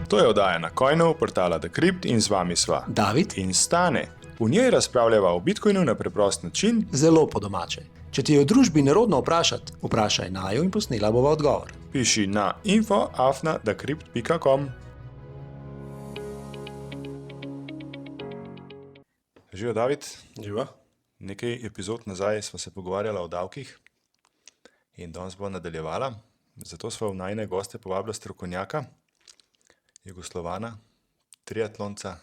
To je oddaja na Coinov, portala Decrypt in z vami sva David in Stane. V njej razpravljava o Bitcoinu na preprost način. zelo po domače. Če ti je v družbi nerodno vprašati, vprašaj naju in posnela bova odgovor. Piši na info@decrypt.com. Živijo, David. Živa? Nekaj epizod nazaj smo se pogovarjali o davkih in danes bo nadaljevala. Zato smo v najine goste povabili strokovnjaka, Jugoslovana, triatlonca,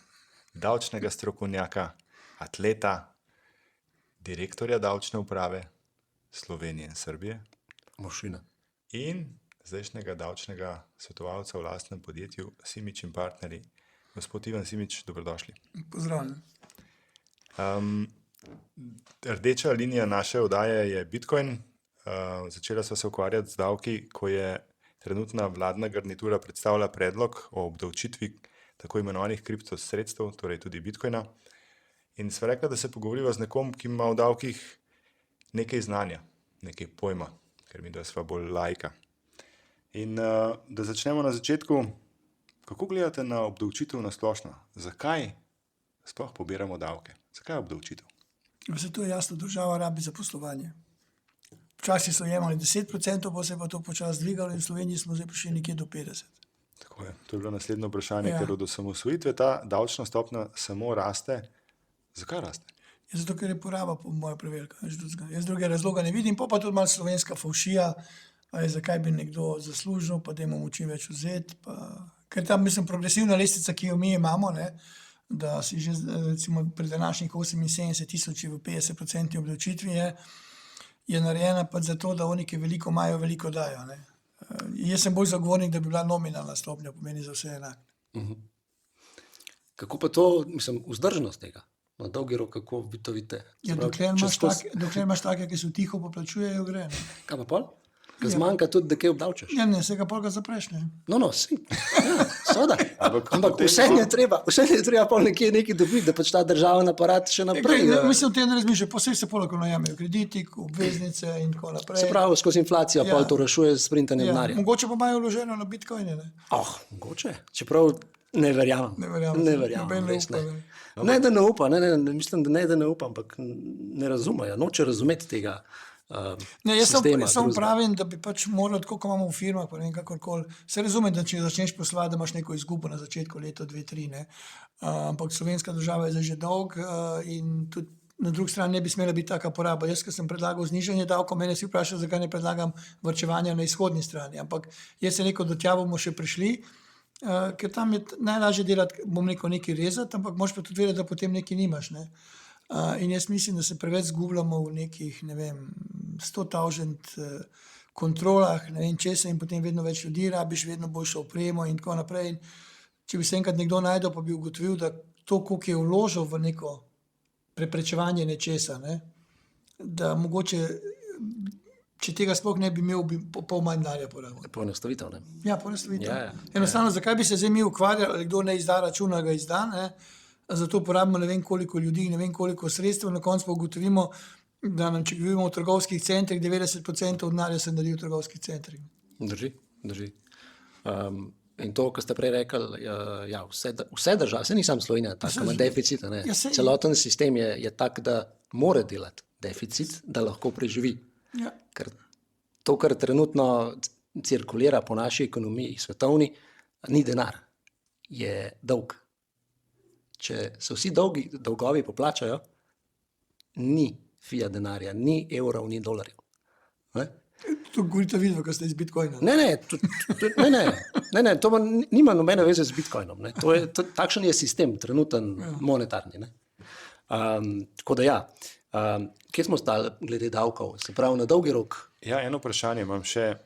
davčnega strokovnjaka, atleta, direktorja davčne uprave Slovenije in Srbije Mošina. in zdajšnjega davčnega svetovalca v lastnem podjetju Simič in partnerji. Gospod Ivan Simič, dobrodošli. Pozdravljen. Rdeča linija naše oddaje je Bitcoin. Začela sva se ukvarjati z davki, ko je trenutna vladna garnitura predstavila predlog o obdavčitvi tako imenovanih kriptosredstev, torej tudi Bitcoina. In sva rekla, da se pogovoriva z nekom, ki ima v davkih nekaj znanja, nekaj pojma, ker mi da sva bolj laika. In da začnemo na začetku, kako gledate na obdavčitev na splošno? Zakaj sploh pobiramo davke? Zakaj obdavčitev? Vse to je jasno, država rabi za poslovanje. Včasih so jemali 10%, pa se je pa to počasi dvigalo in v Sloveniji smo zdaj prišli nekje do 50%. Tako je. To je bilo naslednje vprašanje, Ja. ker od osamosvojitve ta davčna stopnja samo raste. Zakaj raste? Zato, ker je poraba po mojem prevelika. Jaz druge razloga ne vidim, pa tudi malo slovenska fovšija, zakaj bi nekdo zaslužil, pa da imamo čim več vzeti. Ker tam, mislim, progresivna lestvica, ki jo mi imamo, ne, da si že recimo pri današnjih 78.000 v 50% obdavčitvi je narejena pa zato, da oni, ki veliko imajo, veliko dajo. Ne. Jaz sem bolj zagovornik, da bi bila nominalna stopnja, pomeni za vse enak. Kako pa to, mislim, vzdržnost tega? Na dolgi rok, kako vi to vidite? Ja, dokler imaš take, ki so tiho, pa plačujejo, gre. Ne. Kaj pa pol? Ker zmanjka tudi, da kaj obdavčaš. Ja, ne, vsega polka zapreš. Ne. No, si. Ja, soda. Ampak potem vse je treba pol nekaj dobiti, da pač ta državni aparat še naprej. Mislim, da te ne razmišljajo, posebej se polako najamejo krediti, obveznice in tako naprej. Se pravi, skozi inflacijo pol to rešuje s printanjem denarja. Mogoče pa imajo vloženo na bitcoine. Ne. Mogoče. Čeprav ne verjamem. Ne verjamem. Res ne. Ne, da ne upa, mislim, da ne upa, ampak ne razumejo, noče razumeti tega. Ne, jaz sem pravim, da bi pač morali, tako kot imamo v firmah, pa ne vem kakorkoli, se razume, da če začneš poslovati, da imaš neko izgubo na začetku leta 2-3, ne. Ampak slovenska država je zdaj že dolg in tudi na drugi strani ne bi smela biti taka poraba. Jaz, ko sem predlagal znižanje davkov, mene si vprašal, zakaj ne predlagam varčevanja na izhodni strani, ampak jaz sem rekel, do tja bomo še prišli, ker tam je najlažje delati, bom rekel, nekaj rezati, ampak moraš pa tudi vedeti, da potem nekaj nimaš, ne. In jaz mislim, da se preveč zgubljamo v nekih, ne vem, 100.000 kontrolah, ne vem česa in potem vedno več ljudi rabiš, vedno boljšo opremo in tako naprej. In če bi se enkrat nekdo najdel, pa bi ugotovil, da to, koliko je vložil v neko preprečevanje nečesa, ne, da mogoče, če tega sploh ne bi imel, bi pol manj denarja porabil. Poenostavitev, ne? Ja, poenostavitev. Ja. Enostavno, zakaj bi se zdaj mi ukvarjali, ali kdo ne izda računa, ga izda, ne? Zato porabimo ne vem koliko ljudi, ne vem koliko sredstev, na koncu pa ugotovimo, da nam, če govorimo o trgovskih centrih, 90% denarja se naredi v trgovskih centrih. Drži. In to, kar ste prej rekli, ja, vse države, se ni samo Slovenija, tako ima deficit, ne. Ja, Celoten sistem je tak, da mora delati deficit, da lahko preživi. Ja. Ker to, kar trenutno cirkulira po naši ekonomiji, svetovni, ni denar, je dolg. Če se vsi dolgovi poplačajo, ni fiat denarja, ni evrov, ni dolarjev. Ne? To govorite vidno, ko ste iz bitcoina. Ne, to nima nobene veze z bitcoinom. Ne. Takšen je sistem, trenuten monetarni. Ne. Tako da ja, kje smo stali glede davkov? Se pravi, na dolgi rok? Ja, eno vprašanje imam še,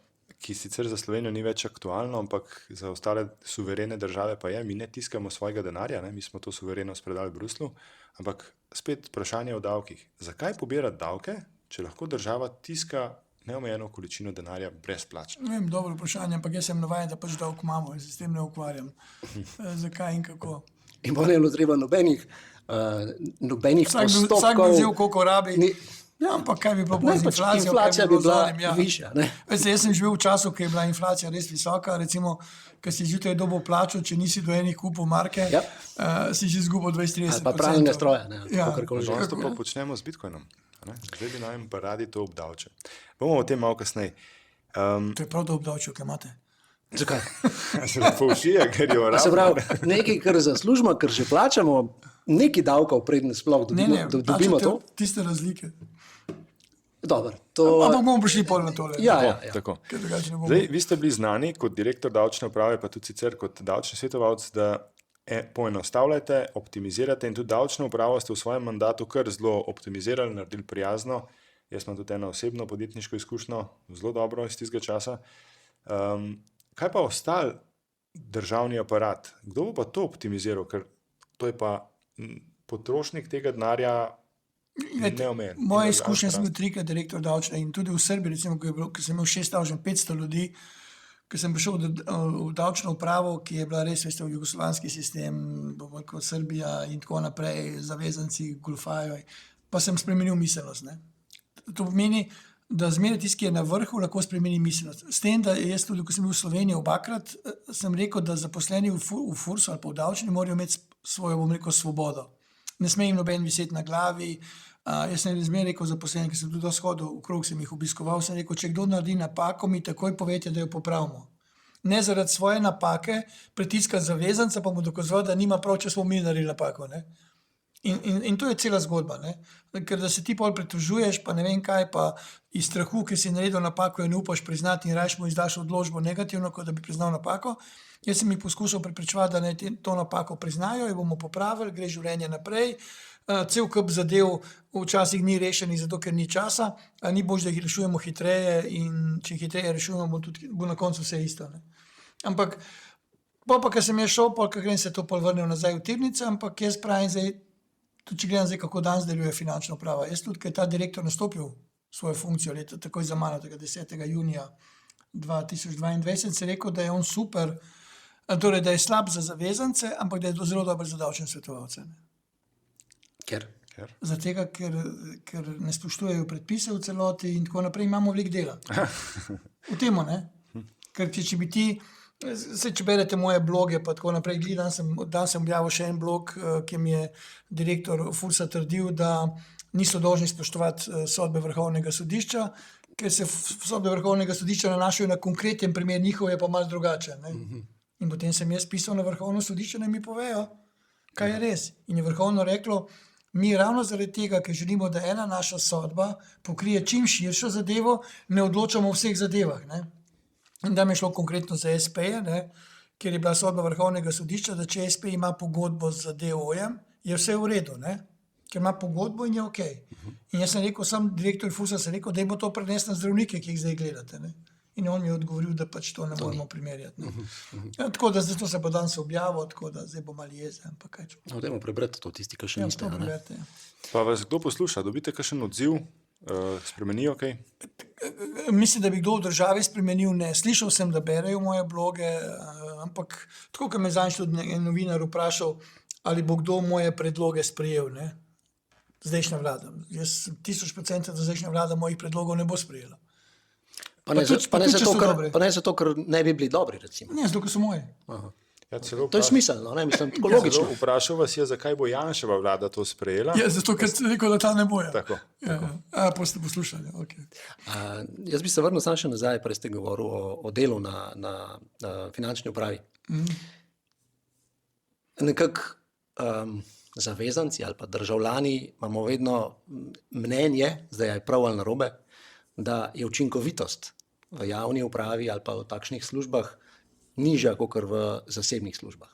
ki sicer za Slovenijo ni več aktualno, ampak za ostale suverene države pa je. Mi ne tiskamo svojega denarja, ne? Mi smo to suverenost predali Bruslu, ampak spet vprašanje o davkih. Zakaj pobirati davke, če lahko država tiska neomejeno količino denarja brezplačno? Ne vem, dobro vprašanje, ampak jaz sem navajen, da pač davk imamo in se s tem ne ukvarjam. Zakaj in kako? In bo ne bilo treba nobenih postopkov. Vsak bi vzel, koliko rabi. Ja, ampak kaj bi bilo Ne, z pač inflacijo? inflacija bi bila ja. višja. Ne? Veste, jaz sem živel v času, ko je bila inflacija res visoka, recimo, ko si zjutraj dobil plačo, če nisi do enih kupov marke, Ja. Si že izgubil 20-30%. Ali pa pralne stroje, ne, Ja. kakorkoli že. Danes to pa počnemo z Bitcoinom. a ne. Zdaj bi naj pa radi to obdavčili. Bomo o tem malo kasneje. To je prav, da obdavčijo, kaj imate. Zakaj? Se lepo všije, ker je Pa se uravno. pravi, nekaj, kar zaslužimo, ker že plačamo, nekaj davkov, preden sploh dobimo to. Tiste razlike. Dobro, to... Ampak bomo prišli pol na tole. Ja. Tako. Ker drugače ne bomo. Zdaj, vi ste bili znani kot direktor davčne uprave, pa tudi sicer kot davčni svetovalec, da poenostavljate, optimizirate in tudi davčno upravo ste v svojem mandatu kar zelo optimizirali, naredili prijazno. Jaz imam tudi eno osebno podjetniško izkušnjo, zelo dobro iz tistega časa. Kaj pa ostal državni aparat? Kdo bo pa to optimiziral? Ker to je pa potrošnik tega denarja neomejen. Moje izkušnje sem bil 3-krat direktor davčne in tudi v Srbiji, recimo, ko sem imel 6500 ljudi, ko sem prišel v davčno upravo, ki je bila res, veste, v jugoslovanski sistem, kot Srbija in tako naprej, zavezanci, golfajo, pa sem spremenil miselnost. Ne? To pomeni, da zmeraj tisti, ki je na vrhu, lahko spremeni miselnost. S tem, da jaz tudi, ko sem bil v Sloveniji obakrat, sem rekel, da zaposleni v FURS-u ali pa v davčni morajo imeti svojo, bom rekel, svobodo. Ne sme jim noben viseti na glavi. Jaz sem zmeraj rekel zaposlenim, ki sem tudi shodil okrog, sem jih obiskoval, sem rekel, če kdo naredi napako, mi takoj povete, da jo popravimo. Ne zaradi svoje napake pritiskati zavezanca, pa mu dokazovati, da nima prav, če smo mi naredili napako. Ne? In to je cela zgodba. Ne? Ker da se ti pol pritožuješ, pa ne vem kaj, pa iz strahu, ki si naredil napako, jo ne upaš priznati in rajš mu izdaš odločbo negativno, kot da bi priznal napako. Jaz sem jih poskušal prepričevati, da naj to napako priznajo, jo bomo popravili, gre življenje naprej. Cel kup zadev včasih ni rešenih, zato ker ni časa, ni bož, da jih rešujemo hitreje in če hitreje rešujemo, bo na koncu vse isto. Ne? Ampak, pa ker sem jaz šel, ker grem se to pol vrnil nazaj v tirnice, ampak jaz pravim zdaj, tudi če gledam zdaj, kako danes deluje finančna uprava. Jaz tudi, ker je ta direktor nastopil svojo funkcijo leta, takoj za mano, 10. junija 2022, se rekel, da je on super, torej, da je slab za zavezance, ampak da je zelo dober za davčne svetovalce. Ne? Ker? Zaradi tega, ker ne spoštujejo predpise v celoti in tako naprej, imamo veliko dela. V tem, ne? Ker če bi ti, če berete moje bloge, pa tako naprej, danes sem objavil še en blog, ki mi je direktor FURS-a trdil, da niso dolžni spoštovati sodbe Vrhovnega sodišča, ker se sodbe Vrhovnega sodišča nanašajo na konkreten primer, njihov je pa malo drugačen. In potem sem jaz pisal na Vrhovno sodišče, da mi povejo, kaj je res. In je Vrhovno reklo, mi ravno zaradi tega, ker želimo, da ena naša sodba pokrije čim širšo zadevo, ne odločamo o vseh zadevah. Ne? In da mi je šlo konkretno za SP-je, kjer je bila sodba Vrhovnega sodišča, da če SP ima pogodbo z DO-jem, je vse v redu, ne? Ker ima pogodbo in je ok. In jaz sem rekel, sam direktor FURS-a sem rekel, da je bo to prenesel na zdravnike, ki jih zdaj gledate. Ne? In on mi je odgovoril, da pač to ne moramo primerjati. Ne? Ja, tako da zdaj to se bo danes objavil, tako da zdaj bo malo jeze. Dajmo prebrati to tisti, ki še niste. Ja, to preberite. Pa vas kdo posluša? Dobite kakšen odziv? Spremenijo kaj? Mislim, da bi kdo v državi spremenil, ne. Slišal sem, da berejo moje bloge, ampak tako, kot me zadnjič tudi en novinar vprašal, ali bo kdo moje predloge sprejel, ne. Zdajšnja vlada. Jaz 1000% da zdajšnja vlada mojih predlogov ne bo sprejela. Pa ne zato, ker ne bi bili dobri, recimo. Ne, zato, ker so moji. Ja, to je smiselno, ne? Mislim, tako logično. Vprašal vas je, zakaj bo Janševa vlada to sprejela. Ja, zato, ker ste rekel, da ta ne boja. Tako. Pa ste poslušali, ok. Jaz bi se vrnil sam še nazaj, prej ste govoril o delu na finančni upravi. Nekako zavezanci ali pa državljani imamo vedno mnenje, zdaj je prav ali narobe, da je učinkovitost v javni upravi ali pa v takšnih službah nižja kot v zasebnih službah.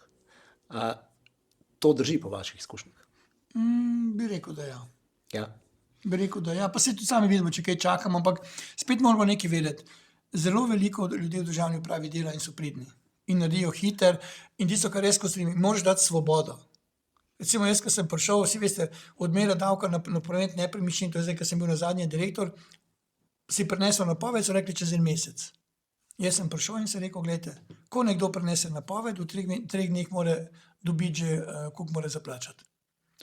To drži po vaših izkušnjah? Bi rekel, da ja. Ja. Bi rekel, da ja. Pa se tudi sami vidimo, če kaj čakamo, ampak spet moramo nekaj vedeti. Zelo veliko ljudi v državni upravi dela in so pridni. In naredijo hiter. In tisto, kar res, ko si moraš dati svobodo. Recimo jaz, ko sem prišel, vsi veste, odmera davka na promet nepremičnin, to je zdaj, ko sem bil nazadnje direktor, si prinesel napoved, so rekli čez en mesec. Jaz sem prišel in sem rekel, gledajte, ko nekdo prinese napoved, v 3 dneh mora dobiti že, koliko mora zaplačati.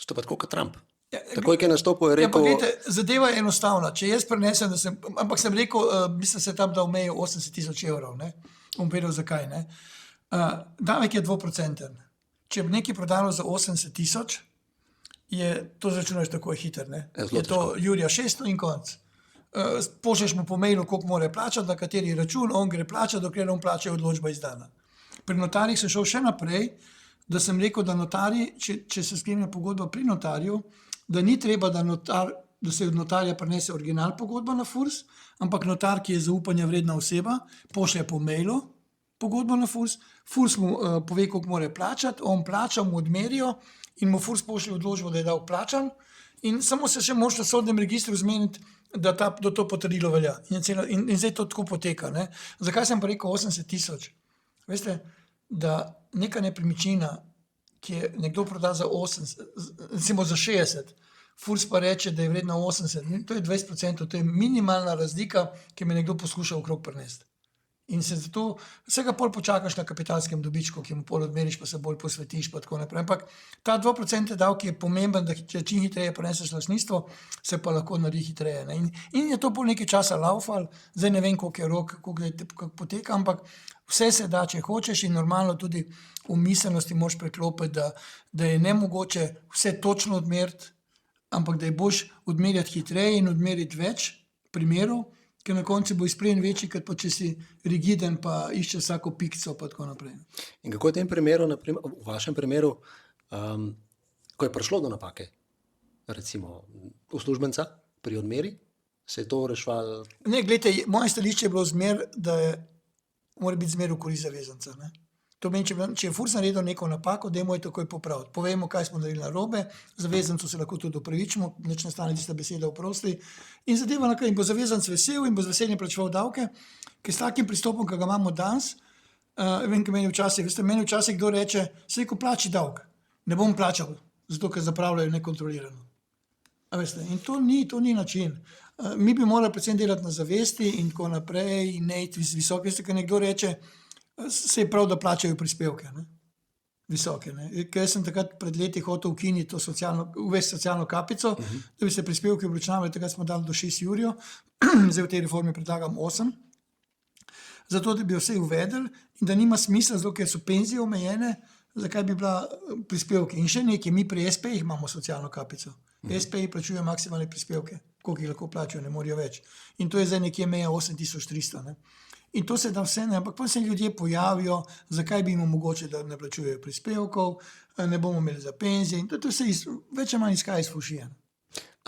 To pa tako kot Trump. Takoj, ko je nastopil, je rekel, zadeva je enostavna. Če jaz prenesem, ampak sem rekel, mislim, se tam da v meji 80 000 evrov. Ne? Bom povedal, zakaj. Davek je 2%. Če bi nekaj prodalo za 80 000, je to začunaš tako hiter. Je to Jurija 600 in konc. Pošlješ mu po mailu, koliko mora plačati, na kateri račun, on gre plačati, dokler on plača, je odločba izdana. Pri notarjih sem šel še naprej, da sem rekel, da notarji, če se sklenja pogodba pri notarju, da ni treba, da se od notarja prenese original pogodba na FURS, ampak notar, ki je zaupanja vredna oseba, pošlje po mailu pogodbo na FURS, FURS mu pove, koliko mora plačati, on plača, mu odmerijo in mu FURS pošlje odločbo, da je dal plačan in samo se še može v sodnem registru zmeniti, da to potrdilo velja. In zdaj to tako poteka. Ne? Zakaj sem pa rekel 80 000? Veste, da neka nepremičnina, ki je nekdo proda za 80, recimo za 60, FURS pa reče, da je vredna 80, to je 20%, to je minimalna razlika, ki me nekdo poskuša okrog prenesti. In se zato vsega pol počakaš na kapitalskem dobičku, ki mu pol odmeriš, pa se bolj posvetiš, pa tako naprej. Ampak ta 2% davek je pomemben, da če čim hitreje preneseš lastništvo, se pa lahko naredi hitreje. Ne? In je to pol nekaj časa laufal, zdaj ne vem, koliko je rok, kako poteka, ampak vse se da, če hočeš in normalno tudi v miselnosti moraš preklopiti, da je nemogoče vse točno odmeriti, ampak da je boš odmeriti hitreje in odmeriti več primerov, ker na koncu bo izplen večji, kot pa če si rigiden, pa išče vsako pikco, pa tako naprej. In kako je v tem primeru, naprimer, v vašem primeru, ko je prišlo do napake, recimo uslužbenca pri odmeri, se je to rešvalo? Ne, gledajte, moje stališče je bilo zmer, da mora biti zmer v korist zavezanca. Ne? To meni, če je FURS naredil neko napako, dajmo jo takoj popraviti. Povemo, kaj smo naredili narobe, zavezancu se lahko tudi opravičimo, nič ne stane tista beseda oprosti. In zadeva, in bo zavezanc vesel in bo z veseljem plačeval davke, ker s takim pristopom, ki ga imamo danes, vem, kaj meni včasih kdo reče, saj ko plači davek, ne bom plačal, zato ker zapravljajo nekontrolirano. A veste, in to ni način. Mi bi morali predvsem delati na zavesti in tako naprej, in ne iti visoko. Veste, ker nekdo reče, se je prav, da plačajo prispevke, ne? Visoke. Ne? Ker sem takrat pred leti hotel ukiniti to uvesti socialno kapico, da bi se prispevki obračunavali, takrat smo dali do 6 jurjev, zdaj v tej reformi predlagam 8, zato da bi vse uvedeli in da nima smisla, zato ker so penzije omejene, zakaj bi bila prispevke. In še nekaj, mi pri SP-jih imamo socialno kapico. SP-ji plačujejo maksimalne prispevke, koliko jih lahko plačajo, ne morajo več. In to je zdaj nekje meja 8300, ne? In to se da vse, ne, ampak pa se ljudje pojavijo, zakaj bi jim omogočili, da ne plačujejo prispevkov, ne bomo imeli za penzije in to se več ali manj izhaja iz fušije.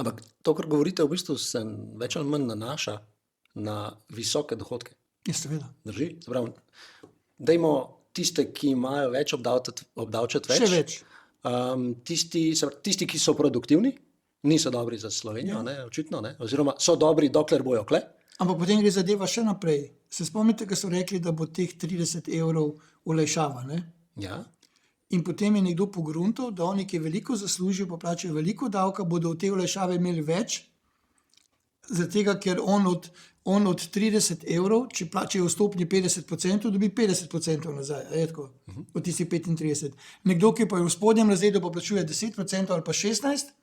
Ampak to, kar govorite, v bistvu se več ali manj nanaša na visoke dohodke. Ja, seveda. Drži? Zapravo, dajmo tiste, ki imajo več obdavčati več. Še več. Tisti, ki so produktivni, niso dobri za Slovenijo, ne, očitno, ne, oziroma so dobri, dokler bojo kle. Ampak potem gre zadeva še naprej. Se spomnite, ko so rekli, da bo teh 30 evrov olajšava, ne? Ja. In potem je nekdo pogruntal, da oni, ki veliko zaslužijo, pa plačajo veliko davka, bodo od te olajšave imeli več, zaradi tega, ker on od 30 evrov, če plačajo vstopni 50%, dobi 50% nazaj, je tako, od tistih 35. Nekdo, ki pa je v spodnjem razredu, pa plačuje 10% ali pa 16%,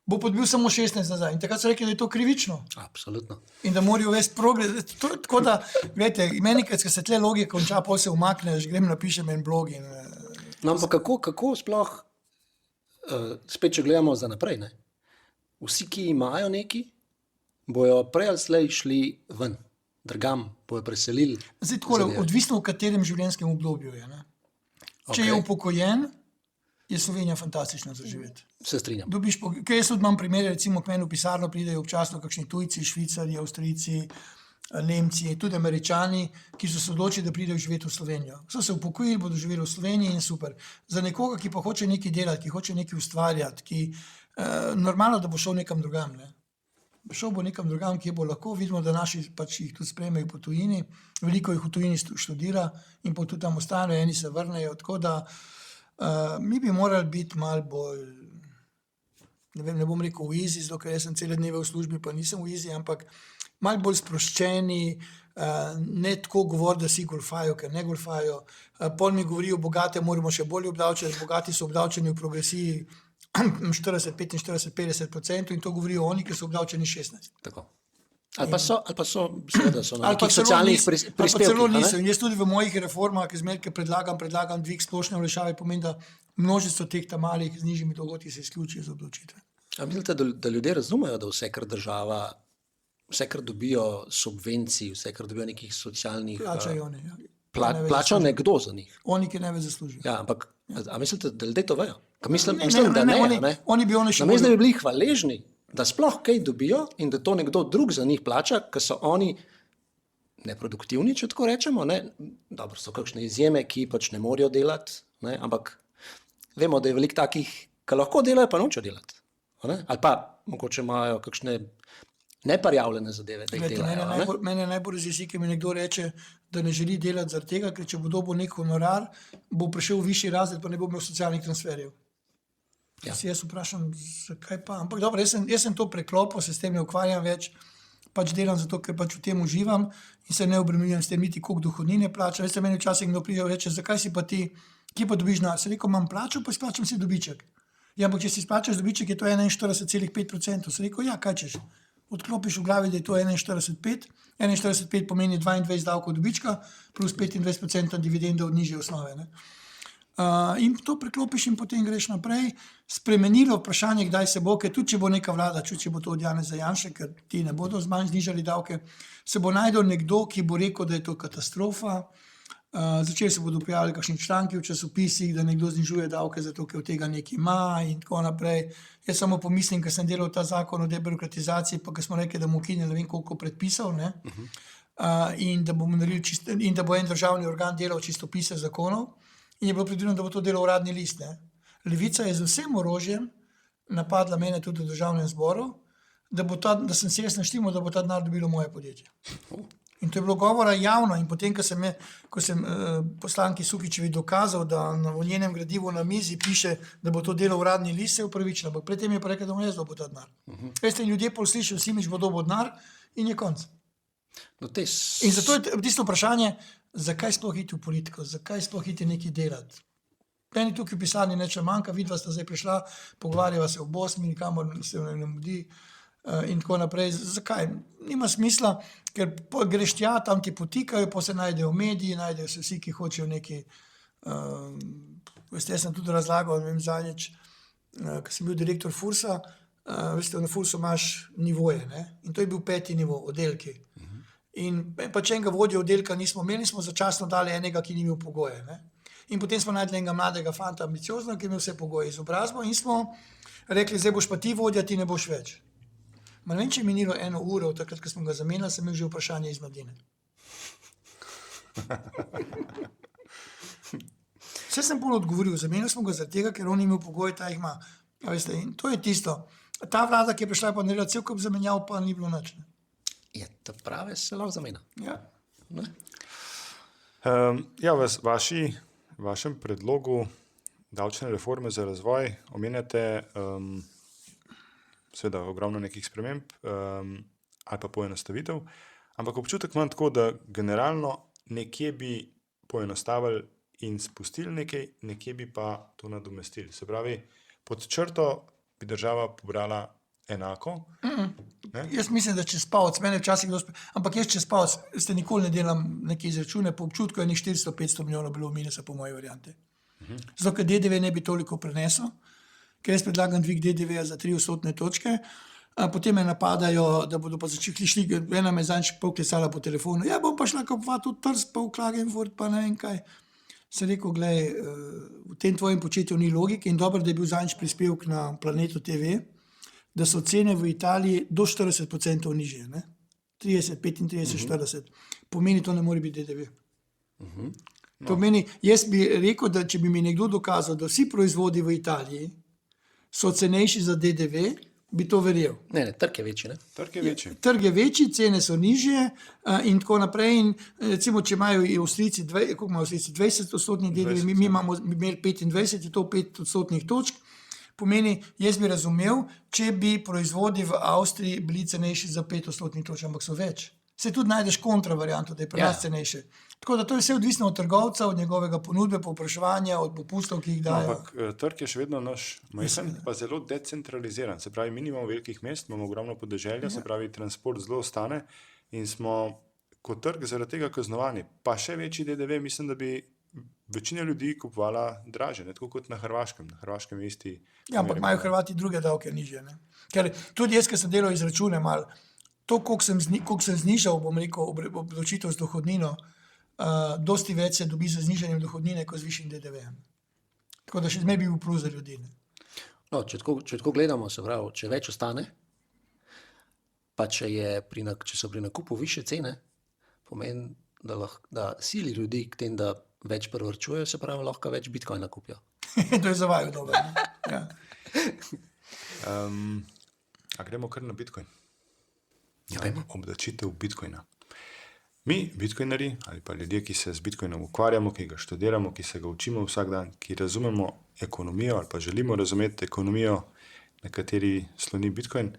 bo podbil samo 16 nazaj. In takrat so rekli, da je to krivično. Absolutno. In da morajo uvesti progres. Tako da, gledajte, meni, kad se tle logika konča, pol se umakneš, grem napišem en blog. No, ampak kako sploh, spet če gledamo za naprej, ne? Vsi, ki imajo neki, bojo prej ali slej šli ven, drugam, bojo preselili. Zdaj tako, odvisno v katerem življenjskem obdobju je. Ne? Če je upokojen, je Slovenija fantastična za živeti. Se strinjam. Ker jaz tudi imam primere, recimo k meni v pisarno pridejo občasno kakšni tujci, Švicarji, Avstrijci, Nemci, tudi Američani, ki so se odločili, da pridejo živeti v Slovenijo. So se upokojili, bodo živeli v Sloveniji in super. Za nekoga, ki pa hoče nekaj delati, ki hoče nekaj ustvarjati, normalno, da bo šel nekam drugam. Ne? Šel bo nekam drugam, kjer bo lahko, vidimo, da naši pač jih tudi sprejmejo po tujini, veliko jih v tujini študira in pa tudi tam ostanejo, eni se vrnejo, tako da mi bi morali biti malo bolj, ne bom rekel v easy, zato ker jaz sem cele dneve v službi, pa nisem v easy, ampak malo bolj sproščeni, ne tako govori, da si golfajo, ker ne golfajo. Pol mi govorijo, bogate moramo še bolje obdavčati, bogati so obdavčeni v progresiji, 40, 45, 50% in to govorijo oni, ki so obdavčeni 16. Tako. Ali pa so seveda so na Ali pa nekih celo socialnih niso. Ali pa prispevkih. celo a ne? niso. In jaz tudi v mojih reformah, ki zmeraj predlagam dvig splošne olajšave, pomeni, da množico teh malih z nižjimi dohodki se izključijo iz odločitve. A mislite, da ljudje razumejo, da vse, kar država, vse, kar dobijo subvencij, vse, kar dobijo nekih socialnih, Plačajo oni. Ja. plača nekdo za njih? Oni, ki največ zaslužijo. Ja, ampak a mislite, da ljudje to vejo? Mislim, Ne, da ne. oni bi oni še Namesto da bi bili hvaležni, da sploh kaj dobijo in da to nekdo drug za njih plača, ker so oni neproduktivni, če tako rečemo. Ne? Dobro, so kakšne izjeme, ki pač ne morejo delati, ne? Ampak vemo, da je veliko takih, ki lahko delajo, pa nočejo delati. Ne? Ali pa mogoče imajo kakšne neparjavljene zadeve, da jih delajo. Mene najbolj razjesi, ki mi nekdo reče, da ne želi delati zaradi tega, ker če bo dobil nek honorar, bo prišel v višji razred, pa ne bo imel socialnih transferjev. Ja. Jaz vprašam, zakaj pa. Ampak dobro, jaz sem to preklopil, se s tem ne ukvarjam več, pač delam zato, ker pač v tem uživam in se ne obremenjujem s tem niti koliko dohodnine plačam. Veste, meni včasih kdo pride in reče, zakaj si pa ti, kje pa dobiš denar? Se rekel, imam plačo, pa izplačam si dobiček. Ja, ampak če si izplačaš dobiček, je to 41,5%. Se rekel, ja, kaj češ? Odklopiš v glavi, da je to 41,5. 41,5 pomeni 22 davkov dobička plus 25% dividende od nižje osnove. Ne? In to preklopiš in potem greš naprej. Spremenilo vprašanje, kdaj se bo, ker tudi če bo neka vlada, če bo to od Janeza Janše, ker ti ne bodo znižali davke, se bo najdel nekdo, ki bo rekel, da je to katastrofa. Začeli se bodo pojavljali kakšni članki v časopisih, da nekdo znižuje davke zato, ker od tega nekaj ima in tako naprej. Jaz samo pomislim, ker sem delal ta zakon o debirokratizaciji, pa ker smo rekli, da bomo ukinili ne vem koliko predpisov, ne? In da bomo naredili in da bo en državni organ delal čistopise zakonov. In je bilo predvideno, da bo to delal uradni list. Ne? Levica je z vsem orožjem napadla mene tudi v državnem zboru, da sem se jaz naštimal, da bo ta denar dobilo moje podjetje. In to je bilo govora javno. In potem, ko sem poslanki Sukičevi dokazal, da na njenem gradivu na mizi piše, da bo to delal uradni list, se je upravičila. Ampak predtem je pa rekel, da bom jaz dobil ta denar. Veste, ljudje poslišijo, Simič bo dobil denar in je konc. In zato je tisto vprašanje, zakaj sploh iti v politiko, zakaj sploh iti nekaj delati. Meni tukaj v pisarni neče manjka, vidva sta zdaj prišla, pogovarjava se v Bosni, nikamor se ne mudi in tako naprej. Zakaj? Nima smisla, ker greš tja, tam ti potikajo, pa se najdejo mediji, najdejo se vsi, ki hočejo nekaj. Veste, jaz sem tudi razlagal, ne vem zadnjič, ko sem bil direktor Fursa, veste, na Fursu imaš nivoje, ne? In to je bil 5. nivo, oddelki. In pač enega vodja oddelka nismo imeli, smo začasno dali enega, ki ni imel pogoje. Ne? In potem smo najdli enega mladega fanta, ambiciozno, ki je imel vse pogoje izobrazbo in smo rekli, zdaj boš pa ti vodja, ti ne boš več. Ma ne vem, če je minilo 1 uro, od takrat, ko smo ga zamenjali, sem imel že vprašanje iz mladine. Vse sem pol odgovoril, zamenjali smo ga zaradi tega, ker on je imel pogoje, ta jih ima. Ja, veste, in to je tisto. Ta vlada, ki je prišla, pa naredila cel kup zamenjav, pa ni bilo nič. Je to prave, se lahko zamenja. Ja. Ja, v vašem predlogu davčne reforme za razvoj omenjate seveda ogromno nekih sprememb ali pa poenostavitev, ampak občutek imam tako, da generalno nekje bi poenostavili in spustili nekje bi pa to nadomestili. Se pravi, pod črto bi država pobrala enako. Jaz mislim, da čez palec, mene včasih ampak jaz čez palec, ste nikoli ne delam neke izračune, po občutku je 400-500 milijonov bilo minusa po moji varianti. Zato, ker DDV ne bi toliko prenesel, ker jaz predlagam dvig DDV za 3 odstotne točke, potem me napadajo, da bodo pa začeli šli, ena me zadnjič poklicala po telefonu, ja, bom pa šla kupovati v Trst, pa v Klagenfurt, pa ne vem kaj. Sem rekel, glej, v tem tvojem početju ni logike in dobro, da je bil zadnjič prispevek na Planetu TV, da so cene v Italiji do 40% nižje, ne? 30, 35, 40. Pomeni, to ne more biti DDV. Pomeni, jaz bi rekel, da če bi mi nekdo dokazal, da vsi proizvodi v Italiji so cenejši za DDV, bi to verjel. Ne, trg je večji, ne? Trg je večji, cene so nižje in tako naprej. In recimo, če imajo Avstrijci, koliko imajo Avstrijci? 20% DDV, mi imamo imeli 25, je to 5 odstotnih točk. Pomeni, jaz bi razumel, če bi proizvodi v Avstriji bili cenejši za 5 odstotnih točk, ampak so več. Se tudi najdeš kontravarianto, da je pri nas cenejše. Tako da to je vse odvisno od trgovca, od njegovega ponudbe, povpraševanja, od popustov, ki jih dajo. Ampak trg je še vedno naš majhen, pa zelo decentraliziran. Se pravi, mi nimamo velikih mest, imamo ogromno podeželja, se pravi, transport zelo ostane in smo kot trg zaradi tega kaznovani. Pa še večji DDV, mislim, da bi večina ljudi kupovala draže, ne tako kot na Hrvaškem. Na Hrvaškem je isti. Ja, ampak imajo Hrvati druge davke nižje. Ne? Ker tudi jaz, ki sem delal izračune malo, to, koliko sem znižal, bom rekel, obdavčitev z dohodnino, dosti več se dobi z znižanjem dohodnine, kot z višjim DDV-jem. Tako da še zmeraj bi bil plus za ljudi. Ne? No, če tako gledamo, se pravi, če več ostane, pa če so pri nakupu više cene, pomeni, da sili ljudi k tem, da več privarčujejo, se pravi, lahko več bitcoina kupijo. To je za vaju dobro. Ja. A gremo kar na bitcoin? Ja, obdavčitev bitcoina. Mi, bitcoineri, ali pa ljudje, ki se z bitcoinom ukvarjamo, ki ga študiramo, ki se ga učimo vsak dan, ki razumemo ekonomijo ali pa želimo razumeti ekonomijo, na kateri sloni bitcoin,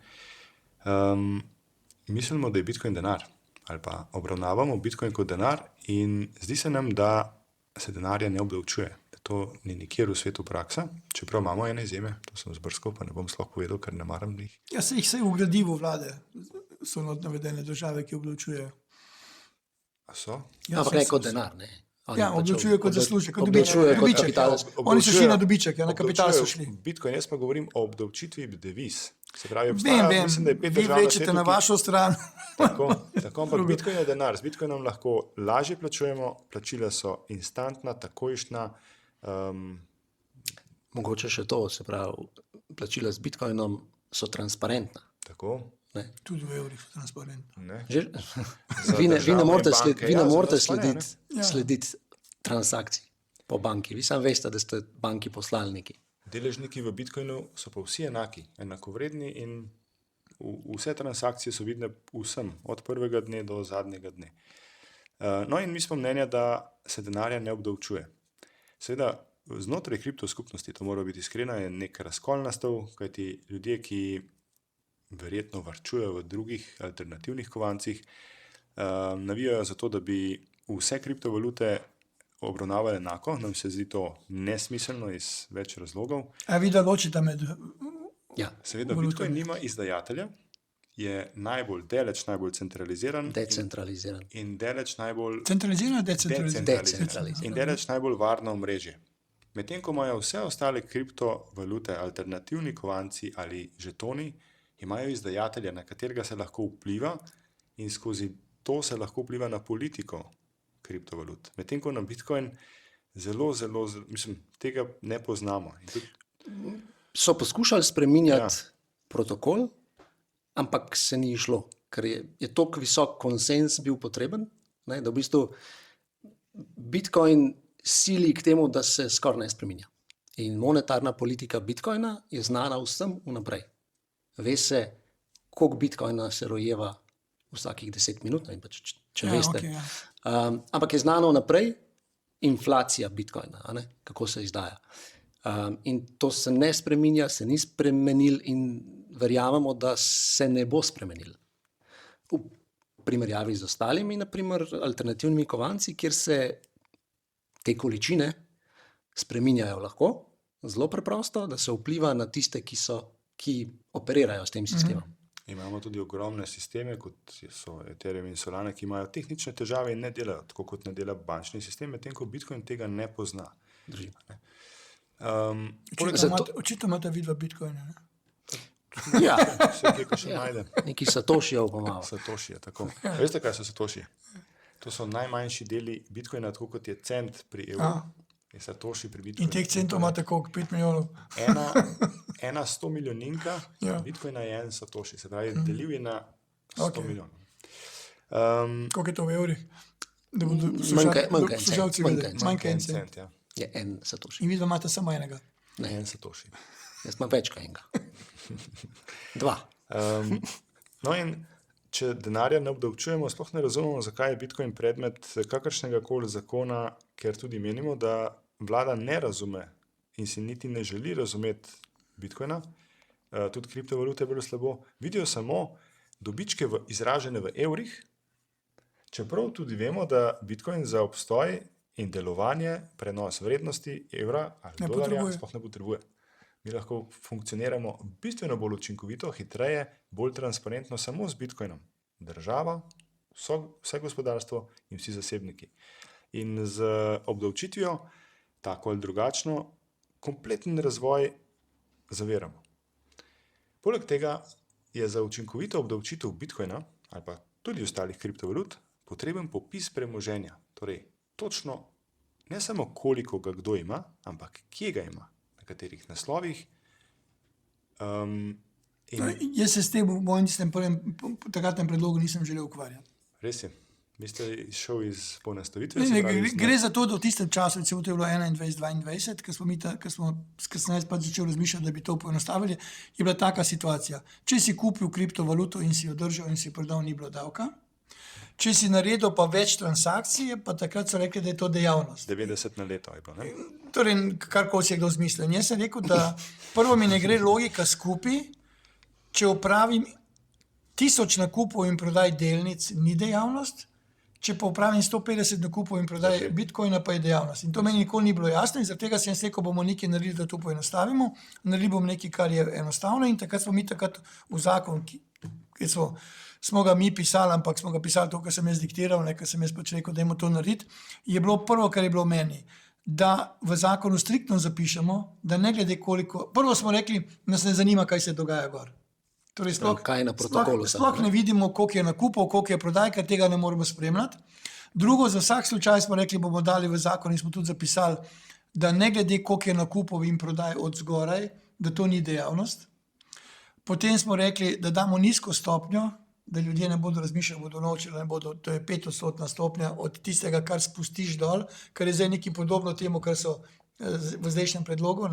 mislimo, da je bitcoin denar ali pa obravnavamo bitcoin kot denar in zdi se nam, da se denarja ne obdavčuje. To ni nikjer v svetu praksa, čeprav imamo ene izjeme, to sem zbrskal, pa ne bom sploh povedal, ker ne maram njih. Ja, se jih vse v gradivu vlade so navedene države, ki obdavčujejo. A so? Ja, ampak ne kot denar, ne. Ja, obdavčujejo kot zaslužek, kot obdavčujejo kot dobiček. kapital. Oni so šli na dobiček, ja, na kapital so šli. Bitcoin, jaz pa govorim o obdavčitvi deviz. Se pravi, Vem, mislim, da je 5 vi držav na vlečete svetu, na vašo stran. Tako, ampak bitcoin je denar. Z bitcoinom lahko lažje plačujemo, plačila so instantna, takojšnja. Mogoče še to, se pravi, plačila z bitcoinom so transparentna. Tako. Ne? Tudi v evrih so transparentni. Ne. Vi ne morate banke, slediti transakcij po banki. Vi sam veste, da ste banki poslalniki. Deležniki v bitcoinu so pa vsi enaki, enakovredni in vse transakcije so vidne vsem, od prvega dne do zadnjega dne. No in mi smo mnenja, da se denarja ne obdavčuje. Seveda, znotraj kriptoskupnosti, to mora biti iskreno, je nek razkol nastal, kajti ljudje, ki verjetno varčujejo v drugih alternativnih kovancih, navijajo za to, da bi vse kriptovalute obravnavali enako. Nam se zdi to nesmiselno iz več razlogov. A vi da ločite med... Ja. Seveda, Bitcoin nima izdajatelja, je daleč najbolj centraliziran. Decentraliziran. In daleč najbolj... Centraliziran, decentraliziran. In daleč najbolj varno omrežje. Medtem ko imajo vse ostale kriptovalute, alternativni kovanci ali žetoni, imajo izdajatelja, na katerega se lahko vpliva in skozi to se lahko vpliva na politiko kriptovalut. Medtem ko na Bitcoin zelo, mislim, tega ne poznamo. So poskušali spreminjati protokol, ampak se ni šlo, ker je toliko visok konsens bil potreben, ne, da v bistvu Bitcoin sili k temu, da se skoraj ne spreminja. In monetarna politika Bitcoina je znana vsem vnaprej. Ve se, koliko Bitcoina se rojeva vsakih 10 minut, in pa če veste. Okay, ja. Ampak je znano vnaprej inflacija Bitcoina, kako se izdaja. In to se ne spreminja, se ni spremenil in verjamemo, da se ne bo spremenil. V primerjavi z ostalimi, naprimer alternativnimi kovanci, kjer se te količine spreminjajo lahko, zelo preprosto, da se vpliva na tiste, ki operirajo s tem sistemom. Imamo tudi ogromne sisteme, kot so Ethereum in Solana, ki imajo tehnične težave in ne delajo, tako kot ne dela bančni sistem, medtem ko Bitcoin tega ne pozna. Drži. Očitno imate vidva Bitcoina, ne? Ja, Vse kje, ko še najde. neki Satošijev pa malo. Satošije, tako. Veste, kaj so Satošije? To so najmanjši deli Bitcoina, tako kot je cent pri evru. Je Satoši pri Bitcoinu. In teh centov imate koliko? 5 milijonov? Ena 100 milijoninka Bitcoina je en Satoši, se pravi, delil je na 100 milijonov. Koliko je to v evrih? Manj en cent. Ja. Je en Satoši. In vi imate samo enega? Ne, En Satoši. jaz imam več kot enega. 2. No in če denarja ne obdavčujemo, sploh ne razumemo, zakaj je Bitcoin predmet kakršnega koli zakona, ker tudi menimo, da vlada ne razume in si niti ne želi razumeti Bitcoina, tudi kriptovalute bolj slabo, vidijo samo dobičke izražene v evrih Čeprav tudi vemo, da Bitcoin za obstoj in delovanje, prenos vrednosti evra ali dolarja sploh ne potrebuje. Mi lahko funkcioniramo bistveno bolj učinkovito, hitreje, bolj transparentno samo z Bitcoinom. Država, vse gospodarstvo in vsi zasebniki. In z obdavčitvijo, tako ali drugačno, kompleten razvoj zaviramo. Poleg tega je za učinkovito obdavčitev Bitcoina ali pa tudi ostalih kriptovalut potreben popis premoženja. Torej, točno ne samo koliko ga kdo ima, ampak kje ga ima, na katerih naslovih. Jaz se s tem v mojem takratnem predlogu nisem želel ukvarjati. Res je. Vi ste šel iz ponastavitve? Gre za to, da v tistem času, recimo to je bilo 21-22, ko sem jaz pač začel razmišljati, da bi to poenostavili, je bila taka situacija. Če si kupil kriptovaluto in si jo držal in si jo prodal, ni bilo davka. Če si naredil pa več transakcij, pa takrat so rekli, da je to dejavnost. 90 na leto je bilo, ne? Torej, karkoli si je kdo zmislil. In jaz sem rekel, da prvo mi ne gre logika skupaj, če opravim 1000 nakupov in prodaj delnic, ni dejavnost. Če pa upravim 150 nakupov in prodaj Bitcoina, pa je dejavnost. In to meni nikoli ni bilo jasno in zaradi tega sem rekel, bomo nekaj naredili, da to poenostavimo. Naredili bomo nekaj, kar je enostavno in takrat smo mi v zakon, ki smo ga mi pisali, ampak smo ga pisali to, kar sem jaz diktiral, ker sem jaz pač rekel, dajmo to narediti, je bilo prvo, kar je bilo meni, da v zakonu striktno zapišemo, da ne glede koliko, prvo smo rekli, nas ne zanima, kaj se dogaja gor. Torej, sploh ne vidimo, koliko je nakupov, koliko je prodaj, ker tega ne moremo spremljati. Drugo, za vsak slučaj smo rekli, bomo dali v zakon in smo tudi zapisali, da ne glede, koliko je nakupov in prodaj od zgoraj, da to ni dejavnost. Potem smo rekli, da damo nizko stopnjo, da ljudje ne bodo razmišljali, bodo naučili, da ne bodo, to je 5% stopnja od tistega, kar spustiš dol, kar je zdaj nekaj podobno temu, kar so v zdajšnjem predlogu.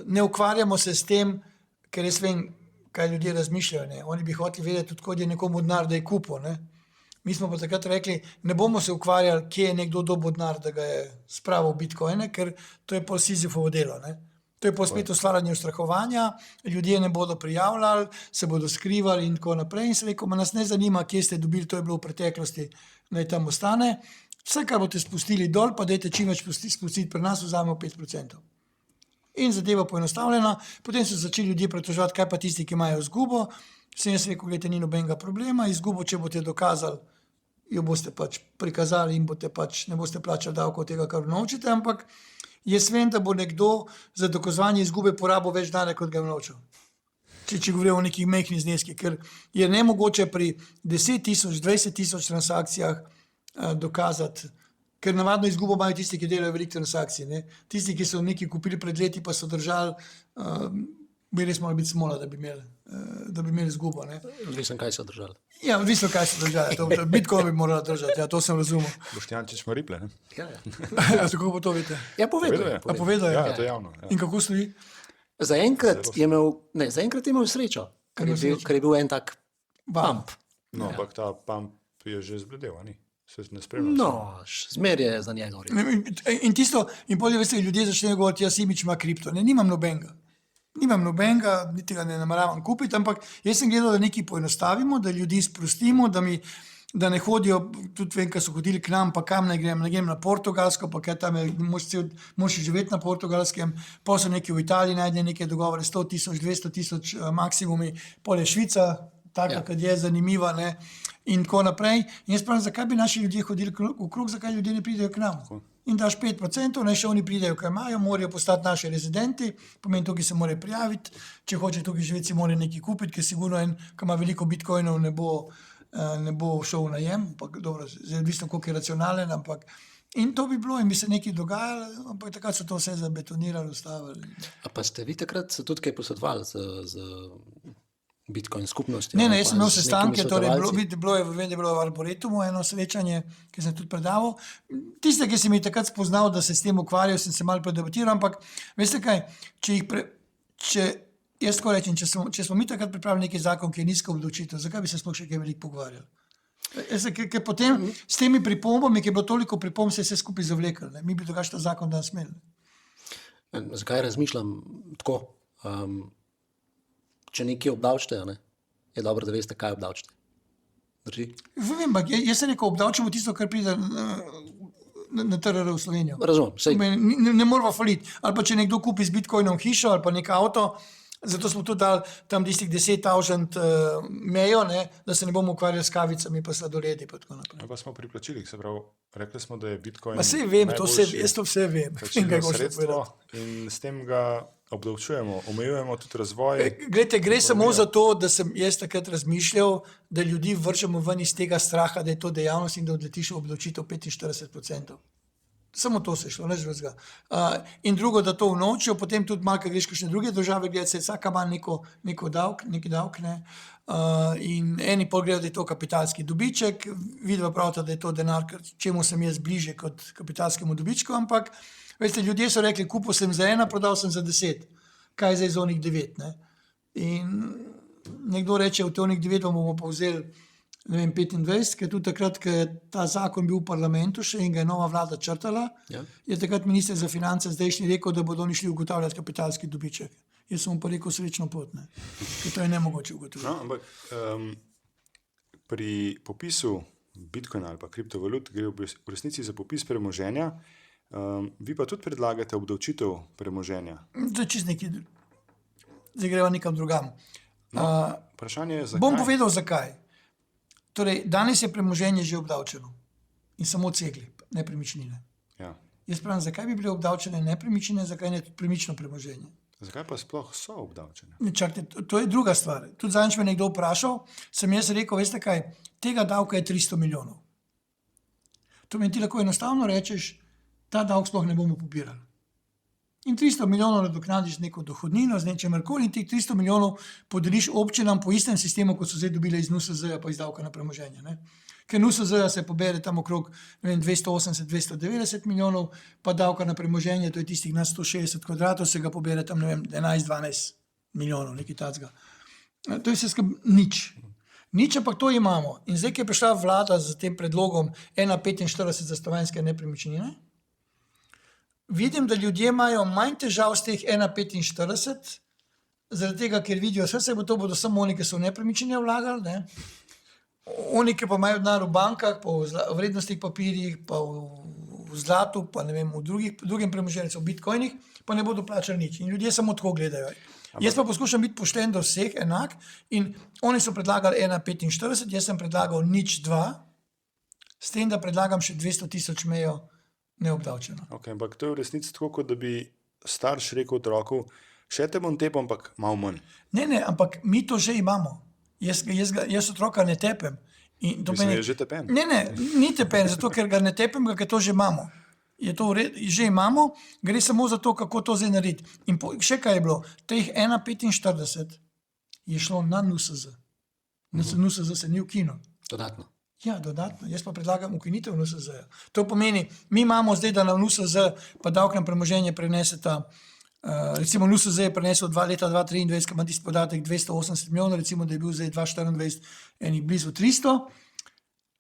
Ne ukvarjamo se s tem, ker jaz vem, kaj ljudje razmišljajo. Ne? Oni bi hoteli vedeti, odkud je nekomu denar, da je kupil. Ne? Mi smo pa takrat rekli, ne bomo se ukvarjali, kje je nekdo dobil denar, da ga je spravil v Bitcoine, ker to je pol Sizifovo delo. Ne? To je pol spet ustvarjanje ustrahovanja, ljudje ne bodo prijavljali, se bodo skrivali in tako naprej. In se rekel, nas ne zanima, kje ste dobili, to je bilo v preteklosti, naj tam ostane. Vse, kar boste spustili dol, pa dajte čim več spustiti pri nas, vzamemo 5%. In zadeva poenostavljena, potem so začeli ljudje pretoževati, kaj pa tisti, ki imajo izgubo. Sem jaz rekel, gledajte, ni nobenega problema, izgubo, če boste dokazali, jo boste pač prikazali in boste pač, ne boste plačali davko od tega, kar vnovčite, ampak jaz vem, da bo nekdo za dokazovanje izgube porabil več denarja, kot ga je vnovčil. Če govorimo o nekih majhnih zneskih, ker je nemogoče pri 10.000, 20.000 transakcijah dokazati, ker navadno izgubo imajo tisti, ki delajo veliko transakcij. Ne? Tisti, ki so nekaj kupili pred leti, pa so držali, bi res morali biti smola, da bi imeli izgubo. Odvisno, kaj so držali. Ja, odvisno, kaj so držali. Bitcoin bi morala držati, ja, to sem razumel. Boštjančič ima riple, ne? Ja. Tako bo to vidite. Ja, povedal je. Ja, to je javno. Ja. In kako stoji? Zaenkrat je imel srečo, ker je bil en tak pump. No, ampak ta pump je že zbledel, ni? Se ne spremljam. No, zmer je za njega. In tisto, in potem veste, ljudje začnejo govoriti, jaz Simič ima kripto. Ne, nimam nobenega, niti ga ne nameravam kupiti, ampak jaz sem gledal, da nekaj poenostavimo, da ljudi sprostimo, da ne hodijo, tudi vem, ko so hodili k nam, pa kam ne grem na Portugalsko, pa kaj tam je, moraš živeti na Portugalskem, pa so neki v Italiji najde neke dogovore, 100.000, 200.000 maksimumi, pol je Švica, taka, kad je zanimiva, ne, in tako naprej. In jaz pravim, zakaj bi naši ljudje hodili okrog, zakaj ljudje ne pridejo k nam? In daš 5%, naj še oni pridejo, kaj imajo, morajo postati naši rezidenti, pomeni tukaj se morajo prijaviti, če hoče tukaj živeti, si mora nekaj kupiti, ker sigurno en, ki ima veliko bitcoinov, ne bo šel v najem, dobro, zdaj odvisno, koliko je racionalen, ampak in to bi bilo in bi se nekaj dogajalo, ampak takrat so to vse zabetonirali, ustavili. A pa ste vi takrat se tudi kaj posvetovali z Bitcoin skupnosti? Ne, jaz sem imel sestanke, torej bilo je v Arboretumu eno srečanje, ki sem tudi predaval. Tiste, ki sem jih takrat spoznal, da se s tem ukvarjal, sem se malo predebatiral, ampak veste kaj, jaz tako rečem, če smo mi takrat pripravili neki zakon, ki je nizko obdavčitev, zakaj bi se sploh še kaj veliko pogovarjali? Ker potem s temi pripombami, ki je bilo toliko pripomb, se je vse skupaj zavlekli. Mi bi drugače ta zakon danes imeli. Zakaj razmišljam tako? Če nekaj obdavčite, je dobro, da veste, kaj obdavčite. Drži. Vem, ampak jaz sem rekel, obdavčimo tisto, kar pride na TRR v Slovenijo. Razumem. Ne moramo faliti. Ali pa če nekdo kupi z bitcoinom hišo ali pa nek avto, zato smo tudi dali tam tistih 10.000 mejo, ne, da se ne bomo ukvarjali s kavicami pa sladoledi pa tako naprej. Pa smo pri plačilih, se pravi, rekli smo, da je bitcoin Ma sej vem, jaz to vse vem. plačilno sredstvo in s tem ga obdavčujemo, omejujemo tudi razvoj. Glejte, gre samo za to, da sem jaz takrat razmišljal, da ljudi vržemo ven iz tega straha, da je to dejavnost in da odletiš v obdavčitev 45%. Samo to se je šlo, nič drugega. In drugo, da to unovčijo, potem tudi malo, kaj greš kakšne druge države, gledati se vsaka ima neki davk, ne. In eni pol gledajo, da je to kapitalski dobiček, vidva pravita, da je to denar, čemu sem jaz bliže kot kapitalskemu dobičku, ampak veste, ljudje so rekli, kupil sem za 1, prodal sem za 10. Kaj zdaj za onih 9, ne? In nekdo reče, v te onih 9 bomo pa vzeli, ne vem, 25, ker tudi takrat, ko je ta zakon bil v parlamentu še in ga je nova vlada črtala, je takrat minister za finance zdajšnji rekel, da bodo oni šli ugotavljati kapitalski dobiček. Jaz sem mu pa rekel srečno pot, ne? Ker to je nemogoče ugotoviti. No, ampak pri popisu bitcoina ali pa kriptovalut gre v resnici za popis premoženja. Vi pa tudi predlagate obdavčitev premoženja. To je čist neki, zdaj greva nekam drugam. Vprašanje je, zakaj? Bom povedal, zakaj. Torej, danes je premoženje že obdavčeno in samo cegli, nepremičnine. Ja. Jaz pravim, zakaj bi bile obdavčene nepremičnine, zakaj ne premično premoženje? Zakaj pa sploh so obdavčene? Čakajte, to je druga stvar. Tudi zadnjič me nekdo vprašal, sem jaz rekel, veste kaj, tega davka je 300 milijonov. To meni ti lahko enostavno rečeš, ta davek sploh ne bomo pobirali. In 300 milijonov nadoknadiš z neko dohodnino, z nečemerkoli in teh 300 milijonov podeliš občinam po istem sistemu, kot so zdaj dobile iz NUSZ-ja pa iz davka na premoženje. Ne? Ker NUSZ-ja se pobere tam okrog 280-290 milijonov, pa davka na premoženje, to je tistih na 160 kvadratov, se ga pobere tam 11-12 milijonov, nekaj takega. To je vse skupaj nič. Nič, ampak to imamo. In zdaj, ko je prišla vlada z tem predlogom 1,45 za stanovanjske nepremičnine, vidim, da ljudje imajo manj težav s teh 1,45, zaradi tega, ker vidijo, vse bo to bodo samo oni, ki so v nepremičnine vlagali, ne? Oni, ki pa imajo denar v bankah, pa v vrednostnih papirjih, pa v zlatu, pa ne vem, v drugem premoženju, v bitcoinih, pa ne bodo plačali nič. In ljudje samo tako gledajo. Jaz pa poskušam biti pošten do vseh enak in oni so predlagali 1,45, jaz sem predlagal 0,2, s tem, da predlagam še 200.000 mejo neobdavčeno. Okay, ampak to je v resnici tako, kot da bi starš rekel otroku, še te bom tepel, ampak malo manj. Ne, ampak mi to že imamo. Jaz otroka ne tepem. Mislim, je že tepen. Ne, ni tepen, zato ker ga ne tepem, ker to že imamo. Je to že imamo, gre samo za to, kako to zdaj narediti. In še kaj je bilo, teh 1,45 je šlo na NUSZ. NUSZ se ni ukinil. Dodatno. Ja, dodatno. Jaz pa predlagam ukinitev NUSZ-ja. To pomeni, mi imamo zdaj, da na NUSZ pa davek na premoženje preneseta, recimo NUSZ je prenesel leta 2023, ko ima tisti podatek 280 milijonov, recimo, da je bil zdaj 2024 enih blizu 300.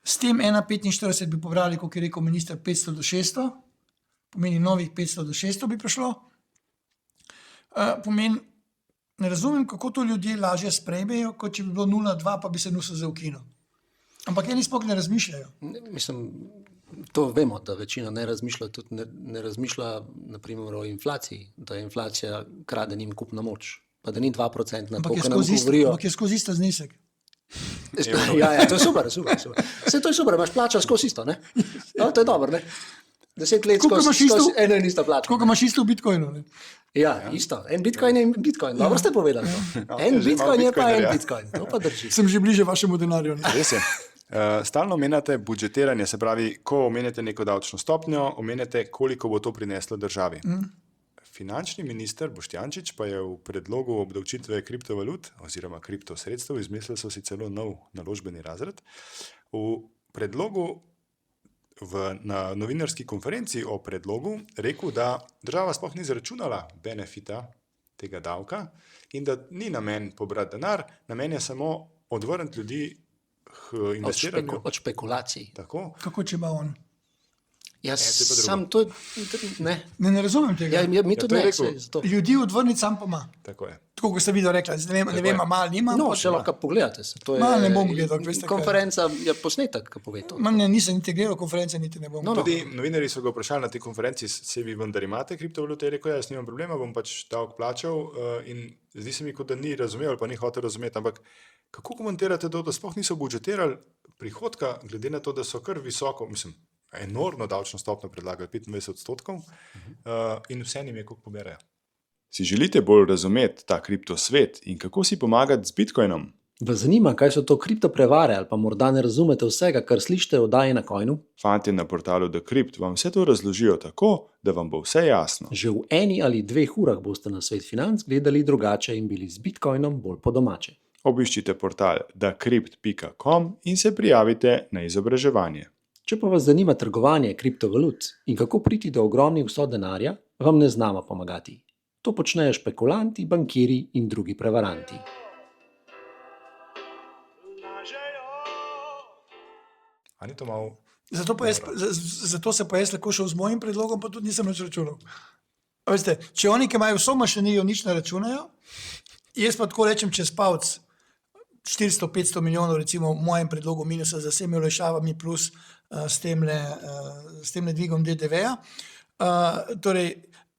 S tem 1,45 bi pobrali, kot je rekel minister, 500 do 600, pomeni novih 500 do 600 bi prišlo. Pomeni, ne razumem, kako to ljudje lažje sprejmejo, kot če bi bilo 0,2, pa bi se NUSZ ukinil. Ampak eni sploh ne razmišljajo. Mislim, to vemo, da večina ne razmišlja, tudi ne razmišlja naprimer o inflaciji, da je inflacija krade njim kupna moč, pa da ni 2%, na to, kar nam govorijo. Ampak je skozi isto znesek. Ja, to je super. Vse to je super, imaš plača skozi isto, ne? No, to je dobro, ne? 10 let skozi eno in isto plačo. Koliko imaš isto v bitcoinu, ne? Ja, isto. En bitcoin je bitcoin. Dobro ste povedali to. En bitcoin je pa en bitcoin. To pa drži. Sem že bliže vašemu denarju. Res je. Stalno omenjate budžetiranje, se pravi, ko omenjate neko davčno stopnjo, omenjate, koliko bo to prineslo državi. Finančni minister Boštjančič pa je v predlogu obdavčitve kriptovalut oziroma kriptosredstev, izmislili so si celo nov naložbeni razred, v predlogu na novinarski konferenci o predlogu rekel, da država sploh ni zaračunala benefita tega davka in da ni namen pobrati denar, namen je samo odvrniti ljudi k investiranju. Od špekulacij. Tako. Kako če ima on? Jaz to je pa drugo. sam to ne. Ne razumem tega. Ja, mi Ja, tudi to je ne. rekel. Saj, zato. Ljudi odvrniti sam pa ima. Tako je. Tako kot ste videli, rekla, zdaj ne Tako vem, je. a mal nima. No, pač še lahko pogledate. To je, Ma, ne bom gledal, veste kaj. konferenca je posnetek, ki pove to. Ma, ne, nisem integriral konference, niti ne bom. No, no. Tudi novinarji so ga vprašali na tej konferenci, se vi vendar imate kriptovalute, je rekel, jaz nimam problema, bom pač davek plačal in zdi se mi, kot da ni razumel ali pa ni hotel razumeti, ampak kako komentirate to, da sploh niso budžetirali prihodka, glede na to, da so kar visoko, mislim, enormno davčno stopno predlagali 25% in vse njim je, koliko poberajo. Si želite bolj razumeti ta kriptosvet in kako si pomagati z Bitcoinom? Vas zanima, kaj so to kriptoprevare, ali pa morda ne razumete vsega, kar slišite o oddaji na Coinu? Fantje na portalu Decrypt vam vse to razložijo tako, da vam bo vse jasno. Že v 1 ali 2 urah boste na svet financ gledali drugače in bili z Bitcoinom bolj po domače. Obiščite portal decrypt.com in se prijavite na izobraževanje. Če pa vas zanima trgovanje kriptovalut in kako priti do ogromnih vsot denarja, vam ne znamo pomagati. To počnejo špekulanti, bankiri in drugi prevaranti. A ni to malo? Zato se pa jaz lahko šel z mojim predlogom, pa tudi nisem nič računal. A veste, če oni, ki imajo vso mašinerijo, nič ne računajo, jaz pa tako rečem čez palc 400-500 milijonov, recimo v mojem predlogu minusa za vsemi olajšavami plus s temle dvigom DDV-ja. Torej,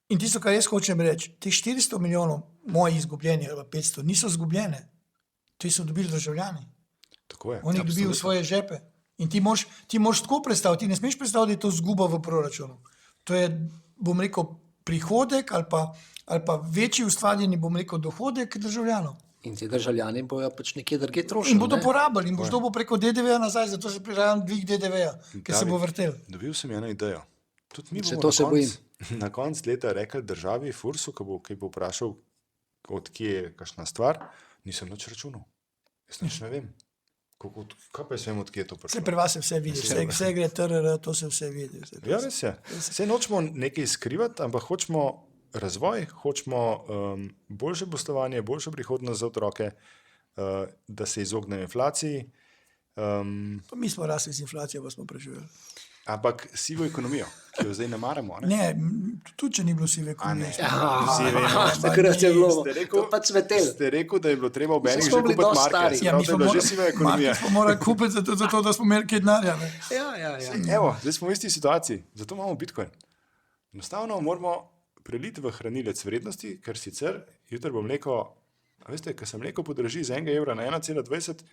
in tisto, kar jaz hočem reči, te 400 milijonov mojih izgubljenih ali 500 niso izgubljene. To so dobili državljani. Tako je. Oni dobijo v svoje žepe. In ti moraš tako predstaviti, ti ne smeš predstaviti, da je to izguba v proračunu. To je, bom rekel, prihodek ali pa večji ustvarjeni, bom rekel, dohodek državljanov. In ti državljani bojo pač nekje drugje trošili. In bodo porabili, in boš dobil preko DDV-ja nazaj, zato se prirajam dvig DDV-ja, ker se bo vrtel. Dobil sem eno idejo. Tudi mi Se bomo to se bojim. na koncu leta rekli državi Fursu, ki bo vprašal, od kje je kakšna stvar, nisem nič računal. Jaz nič ne vem. Kaj pa jaz vem, od kje je to prišlo? Vse pri vas se vse vidi, vse gre TRR, to se vse vidi. Ja, res je. Vse nočemo nekaj skrivati, ampak hočemo razvoj, hočemo boljše poslovanje, boljšo prihodnost za otroke, da se izognemo inflaciji. Pa mi smo rasli z inflacijo, pa smo preživeli. Ampak sivo ekonomijo, ki jo zdaj ne maramo. Ne, tudi če ni bilo sive ekonomije. Takrat je bilo rekel, pač svetel. Ste rekel, da je bilo treba v Belgiji Saj že smo bili kupiti dosti marke. stari. Ja, mi smo že siva ekonomija. smo morali kupiti zato, da smo imeli kaj denarja. Ne? Ja. Evo, zdaj smo v isti situaciji, zato imamo Bitcoin. Enostavno moramo preliti v hranilec vrednosti, ker sicer jutri bo mleko, a veste, ker se mleko podraži z 1 evra na 1,20,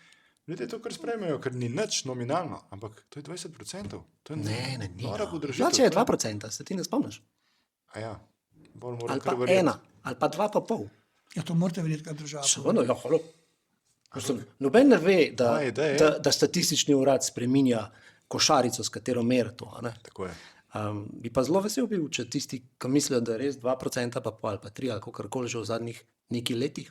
ljudje to kar sprejmejo, ker ni nič nominalno, ampak to je 20%. To je Ne. nora podražitev. Če je 2%, se ti ne spomniš? A ja, bolj moram Ali pa kar verjeti. 1, ali pa 2,5. Ja, to morate verjeti, kaj država. Seveda, ja, halo. Noben ne ve, Moja ideja je- da statistični urad spreminja košarico, s katero meri to. A ne? Tako je. Bi pa zelo vesel bil, če tisti, ki mislijo, da je res 2%, pa pol, ali pa 3, ali kakorkoli že v zadnjih nekaj letih.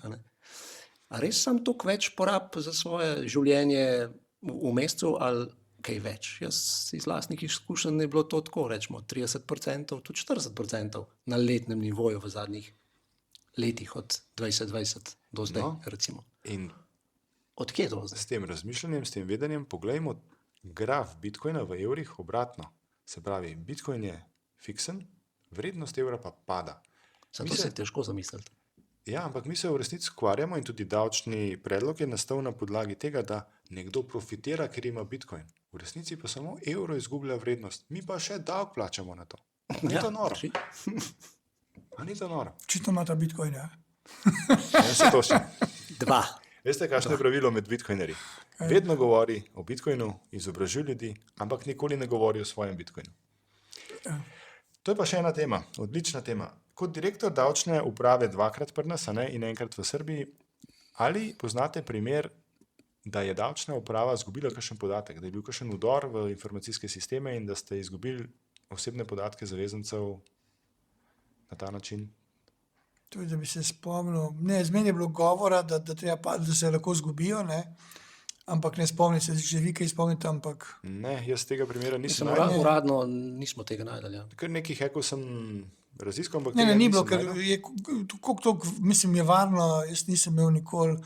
A res sam toliko več porab za svoje življenje v mesecu ali kaj več? Jaz iz lastnih izkušenj je bilo to tako, rečemo 30%, tudi 40% na letnem nivoju v zadnjih letih od 2020 do zdaj, No. recimo. In Od kje to zdaj? s tem razmišljanjem, s tem vedenjem, poglejmo graf Bitcoina v evrih obratno. Se pravi, Bitcoin je fiksen, vrednost evra pa pada. Zato se je težko zamisliti. Ja, ampak mi se v resnici ukvarjamo in tudi davčni predlog je nastal na podlagi tega, da nekdo profitira, ker ima Bitcoin. V resnici pa samo evro izgublja vrednost. Mi pa še davek plačamo na to. A ni to noro? drži. A ni to noro? Čisto ima ta Bitcoin, ja. Ja, se to še. 2. Veste, kakšno je pravilo med bitcoinerji? Vedno govori o Bitcoinu, izobražuje ljudi, ampak nikoli ne govori o svojem Bitcoinu. To je pa še ena tema, odlična tema. Kot direktor davčne uprave 2-krat pri nas, a ne, in 1-krat v Srbiji, ali poznate primer, da je davčna uprava izgubila kakšen podatek, da je bil kakšen vdor v informacijske sisteme in da ste izgubili osebne podatke zavezancev na ta način? Tudi, da bi se spomnil. Ne, z meni je bilo govora, da se lahko zgubijo, ne? Ampak ne spomnim se, že vi kaj spomnite, ampak Ne, jaz tega primera nisem Mislim, našel. uradno nismo tega najdali. Ja. Kar nekih hekov sem raziskal, ampak ne, tega ni bilo, nisem ker našel. je koliko, mislim, je varno, jaz nisem imel nikoli.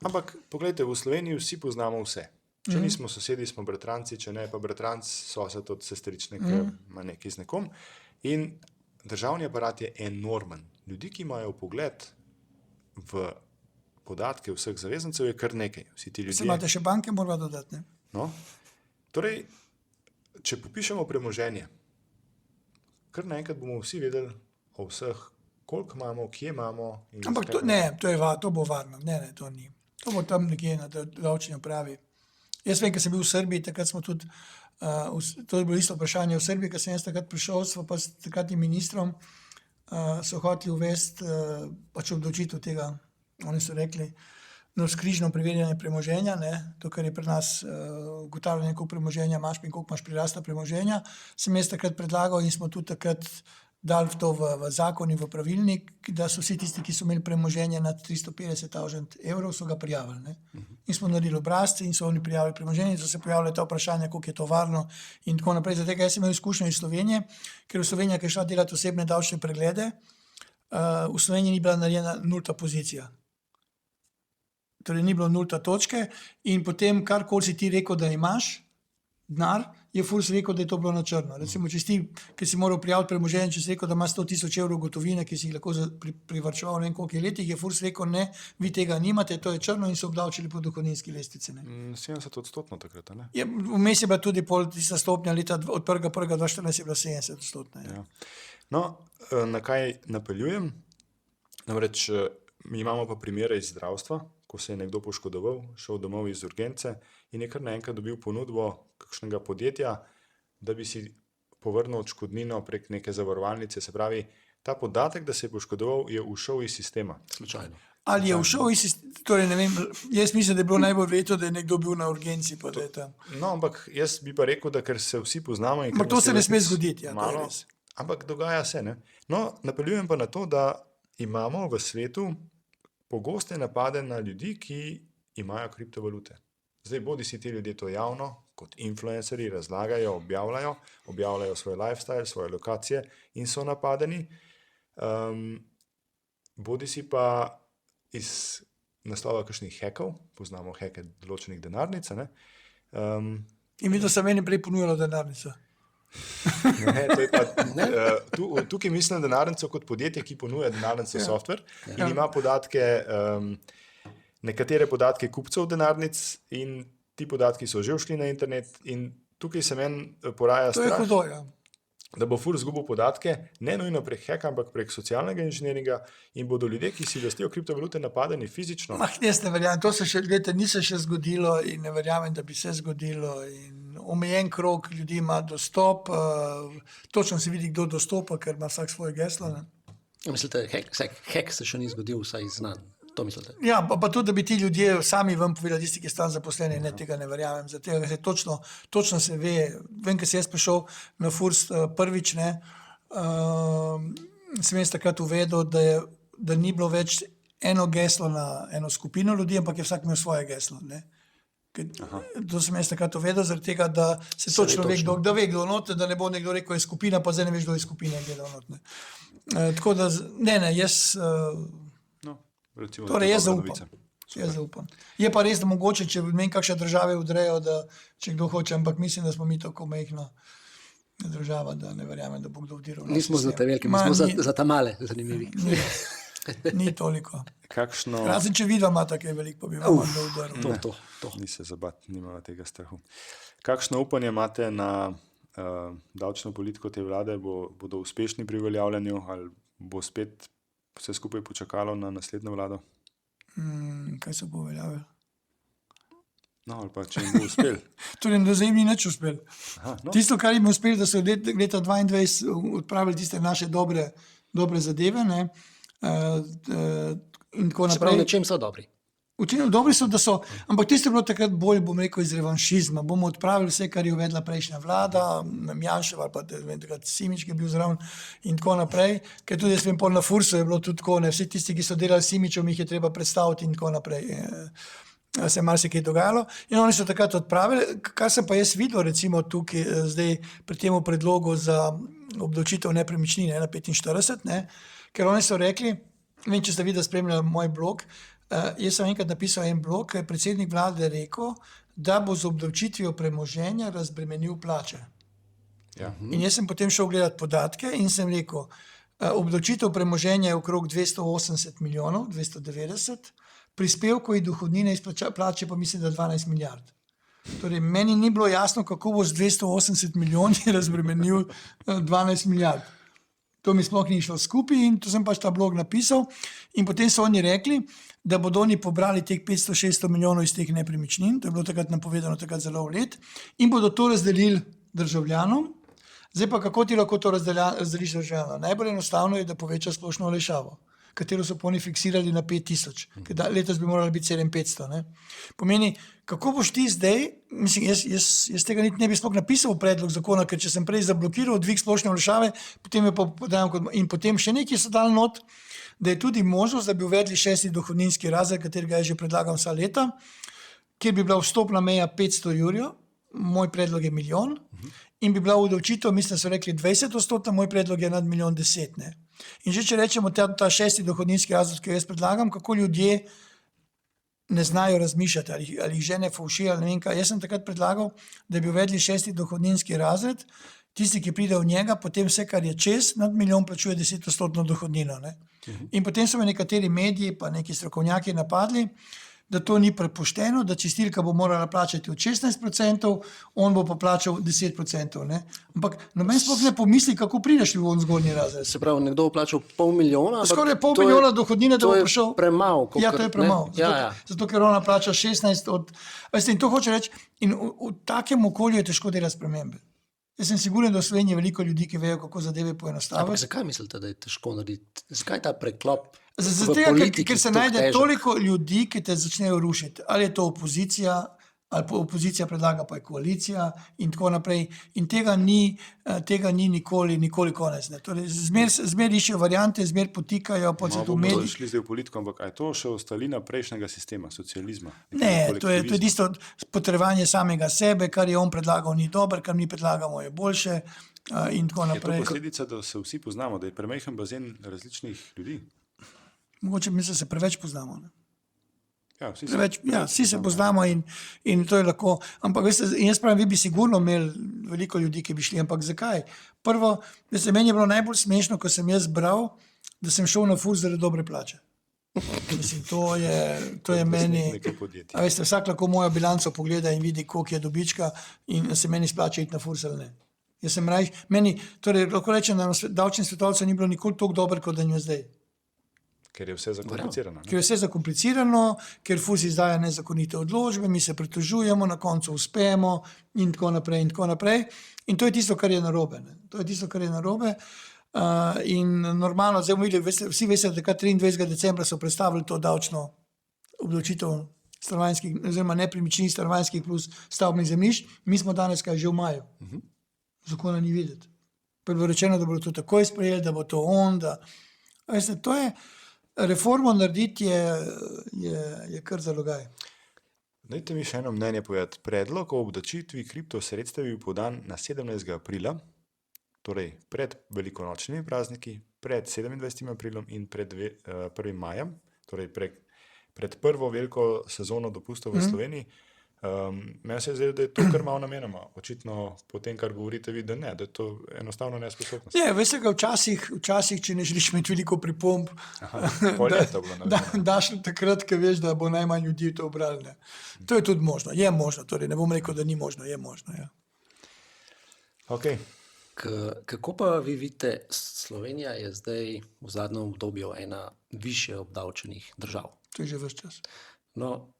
Ampak, poglejte, v Sloveniji vsi poznamo vse. Če nismo sosedi, smo bratranci, če ne pa bratranc, sosed od sestrične, ki ima nekaj z nekom. In državni aparat je enormen. Ljudi, ki imajo pogled v podatke vseh zavezancev, je kar nekaj. Vsi ti ljudje. Se imate še banke, mora dodati, ne? No, torej, če popišemo premoženje, kar naenkrat bomo vsi vedeli o vseh, koliko imamo, kje imamo. Ampak to bo varno. Ne, to ni. To bo tam nekje na davčni upravi. Jaz vem, ker sem bil v Srbiji, takrat smo tudi, to je bilo isto vprašanje v Srbiji, ker sem jaz takrat prišel, smo pa s takratnim ministrom so hoteli uvesti pač obdavčitev tega, oni so rekli, navzkrižno preverjanje premoženja, ne, to, kar je pri nas ugotavljanje, koliko premoženja imaš in koliko imaš prirasta premoženja, sem jaz takrat predlagal in smo tudi takrat dali to v zakon in v pravilnik, da so vsi tisti, ki so imeli premoženje nad 350.000 evrov, so ga prijavili. Ne? In smo naredili obrazce in so oni prijavili premoženje in so se pojavile ta vprašanja, koliko je to varno in tako naprej. Zato jaz sem imel izkušnjo iz Slovenije, ker v Sloveniji, ki je šla delati osebne davčne preglede, v Sloveniji ni bila narejena nulta pozicija. Torej ni bilo nulta točke in potem karkoli si ti rekel, da imaš denar, je Furs rekel, da je to bilo na črno. Recimo, če si ti, ki si moral prijaviti premoženje, če si rekel, da ima 100.000 evrov gotovine, ki si jih lahko privarčeval ne vem koliko letih, je Furs rekel, ne, vi tega nimate, to je črno in so obdavčili po dohodninski lestvici. 70% takrat, ne? Vmes je bila tudi pol tista stopnja leta od 1.1.2014 je bila 70%. Ja. No, na kaj napeljujem? Namreč, mi imamo pa primere iz zdravstva, ko se je nekdo poškodoval, šel domov iz urgence in je kar naenkrat dobil ponudbo kakšnega podjetja, da bi si povrnil odškodnino prek neke zavarovalnice. Se pravi, ta podatek, da se je poškodoval, je ušel iz sistema. Slučajno. Ali je ušel iz sistema, torej ne vem, jaz mislim, da je bilo najbolj verjetno, da je nekdo bil na urgenci. Pa da je tam. No, ampak jaz bi pa rekel, da ker se vsi poznamo in to se ne sme zgoditi. Ja, malo, ampak dogaja se, ne? No, napeljujem pa na to, da imamo v svetu pogoste napade na ljudi, ki imajo kriptovalute. Zdaj, bodi si ti ljudje to javno, kot influencerji razlagajo, objavljajo svoj lifestyle, svoje lokacije in so napadeni. Bodi si pa iz naslova kakšnih hekov, poznamo heke določenih denarnic, ne? In mi to se meni prej ponujalo denarnico. Ne, to je pa, tukaj mislim na denarnico kot podjetje, ki ponuja denarnico software in ima podatke, nekatere podatke kupcev denarnic in ti podatki so že všli na internet in tukaj se meni poraja strah. To je hudo, ja. Da bo Furs izgubil podatke, ne nujno prek heka, ampak prek socialnega inženiringa in bodo ljudje, ki si lastijo kriptovalute, napadeni fizično. Jaz ne verjamem, to se še, gledajte, ni se še zgodilo in ne verjamem, da bi se zgodilo in omejen krog ljudi ima dostop, točno se vidi, kdo dostopa, ker ima vsak svoje geslo. Ne? Mislite, hek se še ni zgodil, vsaj znan. To mislite? Ja, pa tudi, da bi ti ljudje sami vam povedali, tisti, ki stan zaposleni, ne, tega ne verjamem. Zato se točno se ve, vem, ker se jaz prišel na Furs prvič, ne, sem jaz takrat uvedel, da ni bilo več eno geslo na eno skupino ljudi, ampak je vsak imel svoje geslo, ne. To sem jaz takrat uvedel, zaradi tega, da se točno ve, kdo noter, da ne bo nekdo rekel, je skupina, pa zdaj ne veš, kdo je skupina, gledal noter. Tako da, jaz... Torej, jaz zaupam. Je pa res, da mogoče, če vem, kakšne države vdrejo, da če kdo hoče, ampak mislim, da smo mi tako majhna država, da ne verjamem, da bo kdo vdiral. Nismo za te velike, mi smo za ta male zanimivi. Ni toliko. Kakšno... Razen, če vidva ima tako veliko, pa bi vam vdrl. To. Ni se zabati, nima tega strahu. Kakšno upanje imate na davčno politiko te vlade? Bodo uspešni pri uveljavljanju ali bo spet vse skupaj počakalo na naslednjo vlado? Kaj se bo uveljavilo? No, ali pa če jim bo uspel. Torej, da zdaj jim ni nič uspel. Tisto, kar jim je uspel, da so leta 2022 odpravili tiste naše dobre zadeve, ne, in tako naprej. Se pravi, na čem so dobri? Dobri so, da so, ampak tisto je bilo takrat bolj, bom rekel, iz revanšizma. Bomo odpravili vse, kar je uvedla prejšnja vlada, Janševa ali pa takrat Simič, ki je bil zraven in tako naprej. Ker tudi jaz vem, pol na Fursu je bilo tudi tako, ne, vsi tisti, ki so delali s Simičem, jih je treba predstaviti in tako naprej. Se je marsikaj dogajalo. In oni so takrat odpravili. Kar sem pa jaz videl, recimo tukaj zdaj pri tem predlogu za obdavčitev nepremičnine na 45, ne, ker oni so rekli, vem, če ste videli, spremljali moj blog, Jaz sem enkrat napisal en blog, ker je predsednik vlade rekel, da bo z obdavčitvijo premoženja razbremenil plače. Ja. In jaz sem potem šel gledati podatke in sem rekel, obdavčitev premoženja je okrog 280 milijonov, 290, prispevkov in dohodnine iz plače pa mislim, da 12 milijard. Torej, meni ni bilo jasno, kako bo z 280 milijoni razbremenil 12 milijard. To mi sploh ni šlo skupaj in to sem pač ta blog napisal. In potem so oni rekli, da bodo oni pobrali teh 500-600 milijonov iz teh nepremičnin, to je bilo takrat napovedano takrat zelo v let, in bodo to razdelili državljanom. Zdaj pa kako ti lahko to razdeliš državljanom? Najbolj enostavno je, da poveča splošno olajšavo, katero so pa oni fiksirali na 5000, ker letos bi morali biti 7500. Ne? Pomeni, kako boš ti zdaj, mislim, jaz tega niti ne bi sploh napisal v predlog zakona, ker če sem prej zablokiral dvig splošne olajšave, potem je pa podajam kot, in potem še nekaj so dali not, da je tudi možnost, da bi uvedli 6. dohodninski razred, katerega je že predlagam vsa leta, kjer bi bila vstopna meja 500 jurjev, moj predlog je milijon, in bi bila udavčitev, mislim, da so rekli 20%, moj predlog je nad 1,10 milijon. In že če rečemo ta 6. dohodninski razred, ki jo jaz predlagam, kako ljudje ne znajo razmišljati, ali jih žene fovši, ali ne vem kaj. Jaz sem takrat predlagal, da bi uvedli 6. dohodninski razred, tisti, ki pride v njega, potem vse, kar je čez, nad milijon plačuje 10% dohodnino. Ne? In potem so me nekateri mediji, pa neki strokovnjaki napadli, da to ni prepošteno, da čistilka bo morala plačati od 16%, on bo pa plačal 10%. Ne? Ampak noben sploh ne pomisli, kako prideš v on zgornji razred. Se pravi, nekdo bo plačal $500 milijona. Skoraj $500 milijona dohodnine, da bo prišel. Premalo. Ja, to je premalo. Zato, ker ona plača 16 od... Veste, in to hoče reči, in v takem okolju je težko delati spremembe. Jaz sem siguren, da v Sloveniji je veliko ljudi, ki vejo, kako zadeve poenostaviti. Ampak zakaj mislite, da je težko narediti? Zakaj ta preklop? Zato, ker se najde toliko ljudi, ki te začnejo rušiti. Ali je to opozicija, ali pa opozicija predlaga, pa je koalicija in tako naprej. In tega ni nikoli konec. Torej, zmer iščejo variante, zmer potikajo, pa se to mediji. Šli zdaj v politiko, ampak je to še ostalina prejšnjega sistema, socializma? Ne, to je isto potrebovanje samega sebe, kar je on predlagal, ni dobro, kar mi predlagamo, je boljše in tako naprej. Je to posledica, da se vsi poznamo, da je premajhen bazen različnih ljudi? Mogoče mislim, da se preveč poznamo. Ne? Ja, vsi se poznamo in to je lahko. Ampak veste, jaz pravim, vi bi sigurno imeli veliko ljudi, ki bi šli. Ampak zakaj? Prvo, veste, meni je bilo najbolj smešno, ko sem jaz bral, da sem šel na FURS zaradi dobre plače. Mislim, to je meni... A veste, vsak lahko mojo bilanco pogleda in vidi, koliko je dobička in se meni splača iti na FURS ali ne. Jaz sem torej lahko rečem, da davčnim svetovalcem ni bilo nikoli toliko dobro, kot da njo zdaj. Ker je vse zakomplicirano. Ker je vse zakomplicirano, ker FURS izdaja nezakonite odločbe, mi se pritožujemo, na koncu uspemo in tako naprej in tako naprej. In to je tisto, kar je narobe. Ne? To je tisto, kar je narobe. In normalno, zdaj bomo videli, vsi veste, da 23. decembra so predstavili to davčno obdavčitev stanovanjskih, oziroma nepremičnin stanovanjskih plus stavbnih zemljišč. Mi smo danes že v maju. Zakona ni videti. Pa je bilo rečeno, da bo to takoj sprejeli, da bo to on, da... Veste, to je... Reformo narediti je kar zalogaj. Dajte mi še eno mnenje povedati. Predlog o obdavčitvi kriptosredstev je bil podan na 17. aprila, torej pred velikonočnimi prazniki, pred 27. aprilom in pred 1. majem, torej pred prvo veliko sezono dopustov v Sloveniji. Meni se je zdelo, da je to kar malo namenoma. Očitno po tem, kar govorite vi, da ne, da je to enostavno nesposobnost. Ne, veste ga, včasih, če ne želiš imeti veliko pripomb, daš takrat, ko veš, da bo najmanj ljudi to obrali. Ne. To je tudi možno, je možno, torej ne bom rekel, da ni možno, je možno. Ja. Okay. Kako pa vi vidite, Slovenija je zdaj v zadnjem obdobju ena više obdavčenih držav? To je že ves čas. No,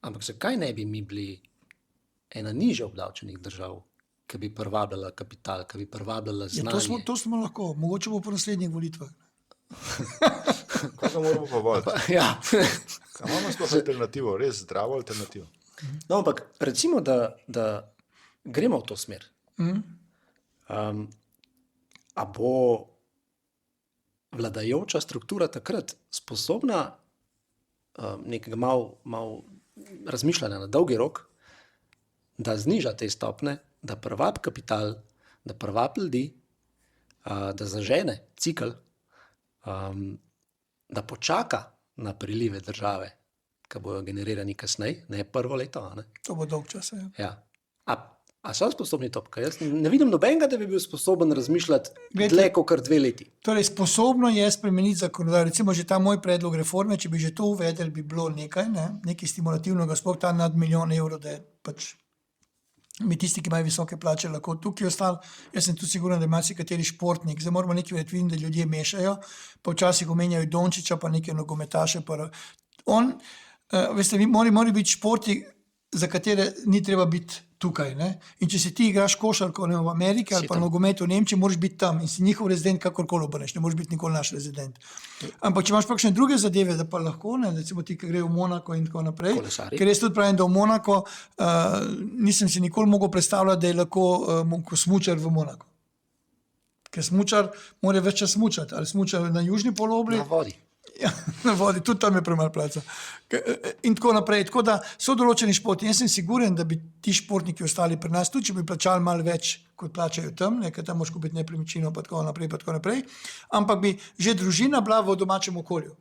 ampak zakaj ne bi mi bili ena nižje obdavčenih držav, ki bi privabljala kapital, ki bi privabljala znanje? To smo lahko, mogoče bo po naslednjih volitvah. Koga moramo pa voliti? Ja. Imamo sploh alternativo, res zdravo alternativo. No, ampak recimo, da gremo v to smer. A bo vladajoča struktura takrat sposobna nekega malo razmišljanja na dolgi rok, da zniža te stopne, da privabi kapital, da privabi ljudi, da zažene cikl, da počaka na prilive države, ki bojo generirani kasneje, ne prvo leto. Ne? To bo dolg čas. Ja. A so sposobni to? Ker jaz ne vidim nobenega, da bi bil sposoben razmišljati dlje kot kar 2 leti. Torej, sposobno je spremeniti zakonodajo. Recimo, že ta moj predlog reforme, če bi že to uvedel, bi bilo nekaj stimulativnega, sploh ta nad milijon evrov, da je pač mi tisti, ki imajo visoke plače, lahko tukaj ostali. Jaz sem tudi siguren, da ima kateri športnik. Zdaj moramo nekaj vedeti, vidim, da ljudje mešajo, pa včasih omenjajo Dončića, pa neke nogometaše. Veste, mora biti športi, za katere ni treba biti tukaj. Ne? In če si ti igraš košarko v Ameriki ali pa nogomet v Nemčiji, moraš biti tam in si njihov rezident, kakorkoli obrneš, ne moraš biti nikoli naš rezident. Ampak če imaš pa kakšne druge zadeve, da pa lahko, ne, recimo ti, ki gre v Monako in tako naprej, Kolesari. ker jaz tudi pravim, da v Monako nisem si nikoli mogel predstavljati, da je lahko smučar v Monako. Ker smučar mora več čas smučati, ali smučar na južni polobli. Na vodi. Ja, na vodi, tudi tam je premalo placa. In tako naprej. Tako da so določeni športi. Jaz sem siguren, da bi ti športniki ostali pri nas, tudi če bi plačali malo več, kot plačajo tam, ker tam moraš kupiti nepremičnino, pa tako naprej. Ampak bi že družina bila v domačem okolju.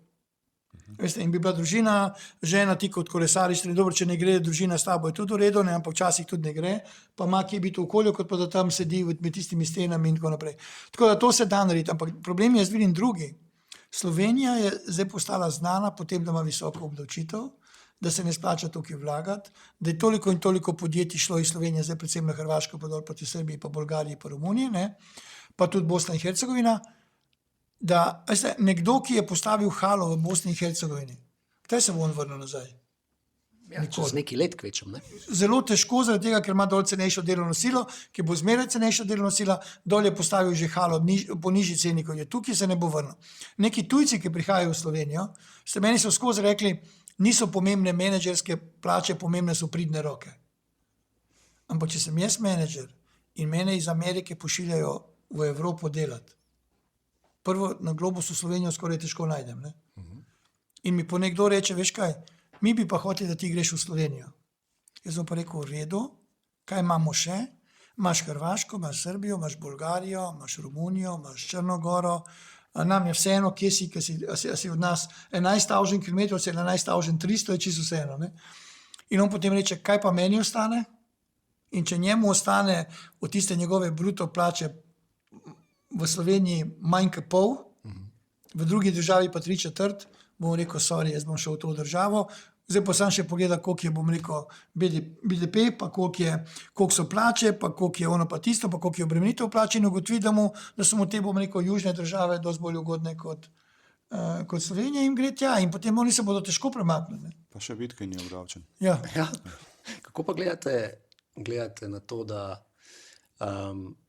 Veste, in bi bila družina, žena ti kot kolesariš, dobro, če ne gre družina s tabo, je tudi v redu, ampak včasih tudi ne gre, pa ima kje biti v okolju, kot pa da tam sedi med tistimi stenami in tako naprej. Tako da to se da narediti, ampak problem je, jaz vidim drugi. Slovenija je zdaj postala znana po tem, da ima visoko obdavčitev, da se ne splača tukaj vlagati, da je toliko in toliko podjetij šlo iz Slovenije, zdaj predvsem na Hrvaško, pa dol proti Srbiji, pa Bolgariji, pa Romuniji, ne? Pa tudi Bosna in Hercegovina, da veste, nekdo, ki je postavil halo v Bosni in Hercegovini, kdaj se bo on vrnil nazaj? Ja, čez neki let kvečem, ne? Zelo težko, zaradi tega, ker ima dol cenejšo delovno silo, ki bo zmeraj cenejša delovna sila, dol je postavil že halo po nižji ceni, kot je tukaj, se ne bo vrnil. Neki tujci, ki prihajajo v Slovenijo, meni so skozi rekli, niso pomembne menedžerske plače, pomembne so pridne roke. Ampak če sem jaz menedžer in mene iz Amerike pošiljajo v Evropo delati, prvo na globusu Slovenijo skoraj težko najdem. Ne? In mi po nekdo reče, veš kaj, mi bi pa hoteli, da ti greš v Slovenijo. Jaz sem pa rekel, v redu, kaj imamo še? Imaš Hrvaško, imaš Srbijo, imaš Bolgarijo, imaš Romunijo, imaš Črnogoro. Nam je vseeno, kje si, si od nas 11.000 km, ali 11.300, je čisto vseeno. Ne? In on potem reče, kaj pa meni ostane? In če njemu ostane od tiste njegove bruto plače v Sloveniji manj kot pol, v drugi državi pa 3/4, bom rekel, sorry, jaz bom šel v to državo. Zdaj pa sam še pogleda, koliko je, bom rekel, BDP, pa koliko so plače, pa koliko je ono pa tisto, pa koliko je obremenitev plače in ugotovimo, da so mu te, bom rekel, južne države dosti bolj ugodne kot Slovenija in gre tja. In potem oni se bodo težko premaknili. Pa še Bitcoin je obdavčen. Ja. Ja. Kako pa gledate na to, da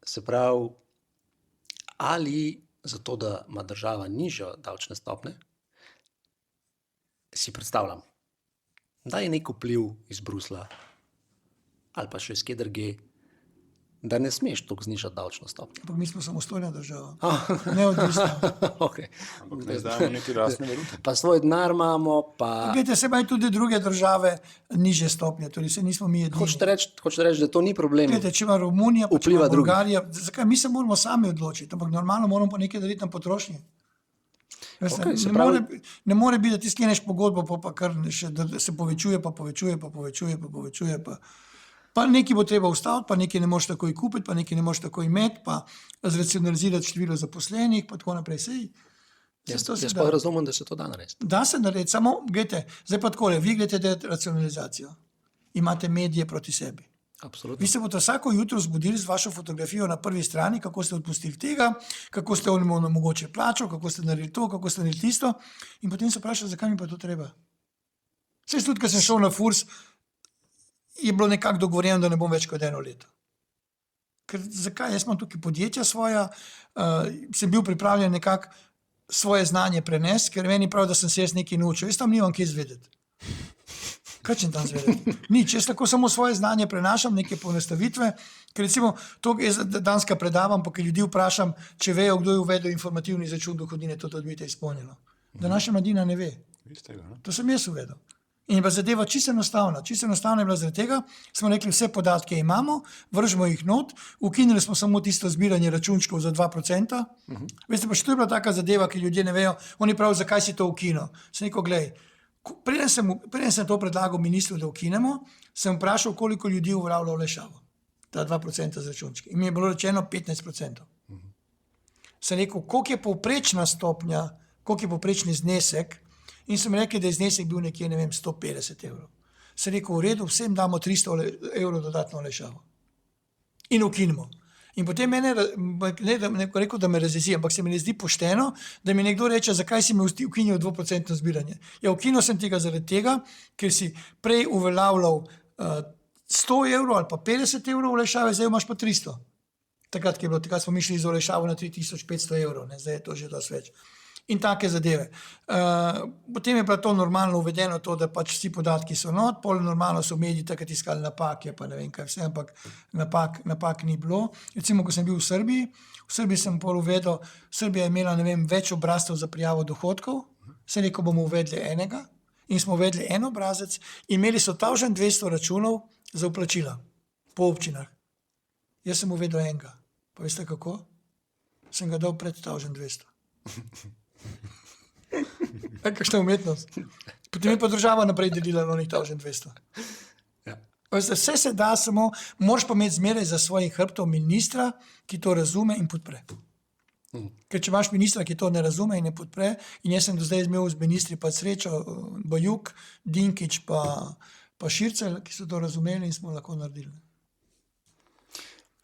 se pravi, ali zato, da ima država nižjo davčne stopnje, si predstavljam, da je nek vpliv iz Bruslja ali pa še iz kje drugje, da ne smeš toliko znižati davčno stopnjo. Ampak mi smo samostojna država, neodvisna. Okay. Ampak ne zdajamo niti lastne valute. Pa svoj denar imamo, pa... Glejte, se imajo tudi druge države nižje stopnje, torej se nismo mi edini. Hočete reči, da to ni problem. Glejte, če ima Romunija, pa če ima Vpliva Bolgarija, zakaj mi se moramo sami odločiti, ampak normalno moramo pa nekaj narediti na potrošnji. Veste, Okay, se pravi- ne more biti, da ti skleneš pogodbo, pa kar še, da se povečuje, pa nekaj bo treba ustaviti, pa nekaj ne moš takoj kupiti, pa nekaj ne moš takoj imeti, pa zracionalizirati število zaposlenih, pa tako naprej. Jaz pa razumem, da se to da narediti. Da se narediti, samo, gledajte, zdaj pa takole, vi gledate racionalizacijo, imate medije proti sebi. Absolutno. Vi se boste vsako jutro zbudili z vašo fotografijo na prvi strani, kako ste odpustili tega, kako ste onemogočili plačo, kako ste naredili to, kako ste naredili tisto, in potem se vprašate, zakaj mi pa to treba. Saj tudi, ko sem šel na FURS, je bilo nekako dogovorjeno, da ne bom več kot 1 leto. Ker zakaj? Jaz imam tukaj podjetja svoja, sem bil pripravljen nekako svoje znanje prenesti, ker meni prav, da sem se jaz nekaj naučil. Jaz tam nimam kje zvedeti. Kaj če tam zvedeti? Nič, jaz tako samo svoje znanje prenašam, neke ponastavitve, ker recimo to jaz danska predavam, pa ker ljudi vprašam, če vejo, kdo je uvedel informativni izračun dohodnine, to dobite izpolnjeno. Današnja mladina ne ve. To sem jaz uvedel. In je bila zadeva čisto enostavna. Čisto enostavna je bila zaradi tega, smo rekli, vse podatke imamo, vržemo jih not, ukinili smo samo tisto zbiranje računčkov za 2%. Veste pa, še to je bila taka zadeva, ki ljudje ne vejo, oni pravijo, zakaj si to ukinil. Sem rekel, glej, Preden sem to predlagal ministru, da ukinemo, sem vprašal, koliko ljudi uveljavlja olajšavo. Ta 2% z računčki. In mi je bilo rečeno 15%. Sem rekel, koliko je povprečna stopnja, koliko je povprečni znesek, in sem rekel, da je znesek bil nekje, 150 evrov. Sem rekel, v redu, vsem damo 300 evrov dodatno olajšavo. In ukinimo. In potem mene, ne rekel, da me razjezi, ampak se mi ne zdi pošteno, da mi nekdo reče, zakaj si mi ukinil 2% zbiranje. Ja, ukinil sem tega zaradi tega, ker si prej uveljavljal 100 evrov ali pa 50 evrov olajšave, zdaj imaš pa 300. Takrat smo mi šli z olajšavo na 3500 evrov, ne, zdaj je to že dosti več. In take zadeve. Potem je pa to normalno uvedeno, to, da pač vsi podatki so not, pol normalno so mediji takrat iskali napake, pa ne vem kaj vse, ampak napak ni bilo. Recimo, ko sem bil v Srbiji sem pol uvedel, Srbija je imela, več obrazcev za prijavo dohodkov, sem rekel, bomo uvedli enega in smo uvedli en obrazec in imeli so 1200 računov za vplačila po občinah. Jaz sem uvedel enega. Pa veste kako? Sem ga dal pred 1200. Kakšna umetnost. Potem je pa država naprej delila na 1200. Ja. Vse se da, samo moraš pa imeti zmeraj za svojim hrbtom ministra, ki to razume in podpre. Ker če imaš ministra, ki to ne razume in ne podpre, in jaz sem do zdaj imel z ministri pa srečo, Bajuk, Dinkić pa Šircelj, ki so to razumeli in smo lahko naredili.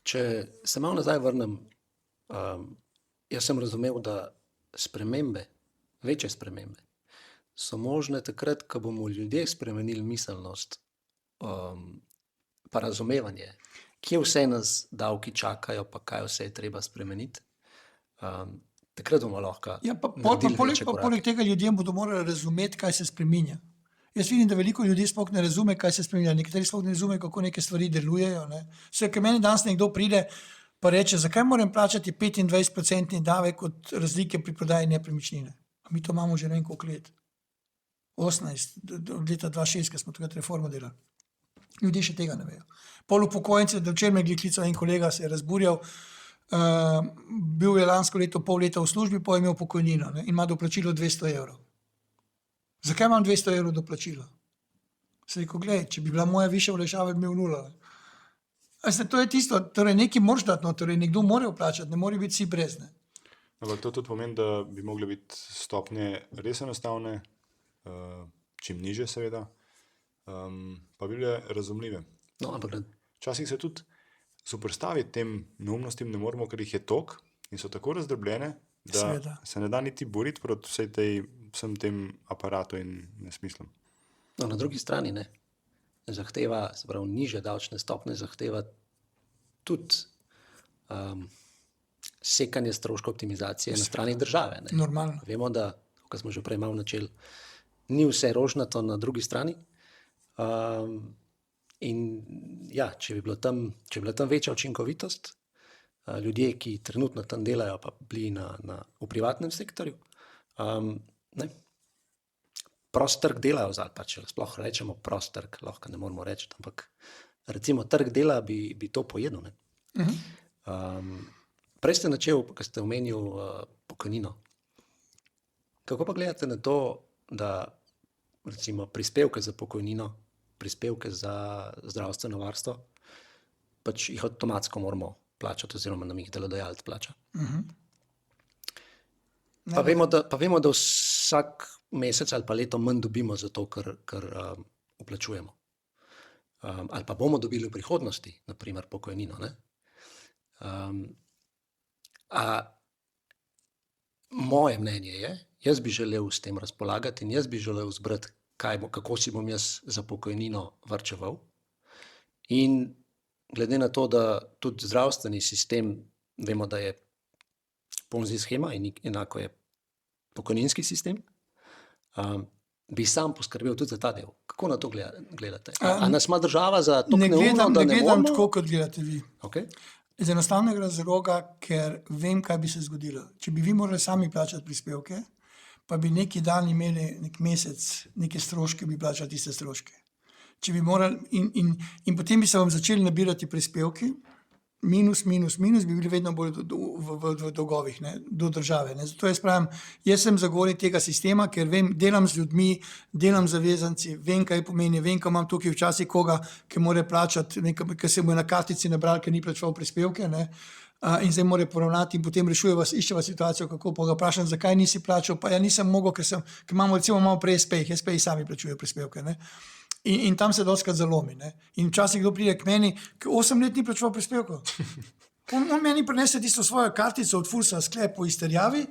Če se malo nazaj vrnem, jaz sem razumel, da večje spremembe so možne takrat, ko bomo ljudje spremenili miselnost, pa razumevanje, kje vse nas davki čakajo, pa kaj vse je treba spremeniti. Takrat bomo lahko poleg tega ljudem bodo morali razumeti, kaj se spreminja. Jaz vidim, da veliko ljudi sploh ne razume, kaj se spreminja. Nekateri sploh ne razume, kako neke stvari delujejo. Vse, ker meni danes nekdo pride pa reče, zakaj moram plačati 25% davek od razlike pri prodaji nepremičnine. A mi to imamo že ne vem koliko let. 18, od leta 2006, ko smo takrat reformo delali. Ljudje še tega ne vejo. Pol upokojencev, da včeraj me je klical en kolega, se je razburjal, bil je lansko leto pol leta v službi, pa je imel pokojnino in ima doplačilo 200 evrov. Zakaj imam 200 evrov doplačilo? Se rekel, glej, če bi bila moja višja olajšava, bi imel 0. To je tisto, torej nekaj moraš dati, torej nekdo mora vplačati, ne more biti vsi brez. Ampak to tudi pomeni, da bi mogle biti stopnje res enostavne, čim niže seveda, pa bi bile razumljive. No, ampak včasih se tudi zoperstaviti tem neumnostim ne moremo, ker jih je toliko in so tako razdrobljene, da Seveda. Se ne da niti boriti proti vsem tem aparatu in nesmislom. No, na drugi strani ne. Zahteva, se pravi, nižje davčne stopnje zahteva tudi sekanje stroškov optimizacije na strani države. Ne. Normalno. Vemo, da, kot smo že prej malo načeli, ni vse rožnato na drugi strani. In ja, če bi bila tam večja učinkovitost, ljudje, ki trenutno tam delajo, pa bili v privatnem sektorju, ne, prost trg dela vzad, pa če sploh rečemo prost trg, lahko ne moramo reči, ampak recimo trg dela bi to pojedel. Ne? Prej ste načel, ko ste omenil pokojnino. Kako pa gledate na to, da recimo prispevke za pokojnino, prispevke za zdravstveno varstvo, pač jih avtomatsko moramo plačati oziroma nam jih delodajalec plača. Pa vemo, da vsak mesec ali pa leto manj dobimo za to, kar vplačujemo. Ali pa bomo dobili v prihodnosti, naprimer pokojnino. Ne? Moje mnenje je, jaz bi želel s tem razpolagati in jaz bi želel zbrati, kako si bom jaz za pokojnino varčeval. In glede na to, da tudi zdravstveni sistem, vemo, da je Ponzi shema in enako je pokojninski sistem, bi sam poskrbel tudi za ta del. Kako na to gledate? A nas ima država za to neumno, da ne gledam moramo? tako, kot gledate vi. Okay. Iz enostavnega razloga, ker vem, kaj bi se zgodilo. Če bi vi morali sami plačati prispevke, pa bi neki dan imeli nek mesec, neke stroške, bi plačali tiste stroške. Če bi morali, in potem bi se vam začeli nabirati prispevki, minus, bi bili vedno bolj v dolgovih, ne, do države. Ne. Zato jaz pravim, jaz sem zagovornik tega sistema, ker vem, delam z ljudmi, delam z zavezanci, vem, kaj pomeni, vem, ko imam tukaj včasih koga, ki mora plačati, ker se mu je na kartici nabral, ker ni plačal prispevke, ne. In zdaj mora poravnati in potem iščeva situacijo, kako pa ga vprašam, zakaj nisi plačal, pa ja nisem mogel, ker imamo recimo malo prej SPI sami plačujejo prispevke, ne. In tam se dostikrat zalomi, ne. In včasih kdo pride k meni, ki 8 let ni plačeval prispevkov. On meni prinese tisto svojo kartico od Fursa sklep po izterjavi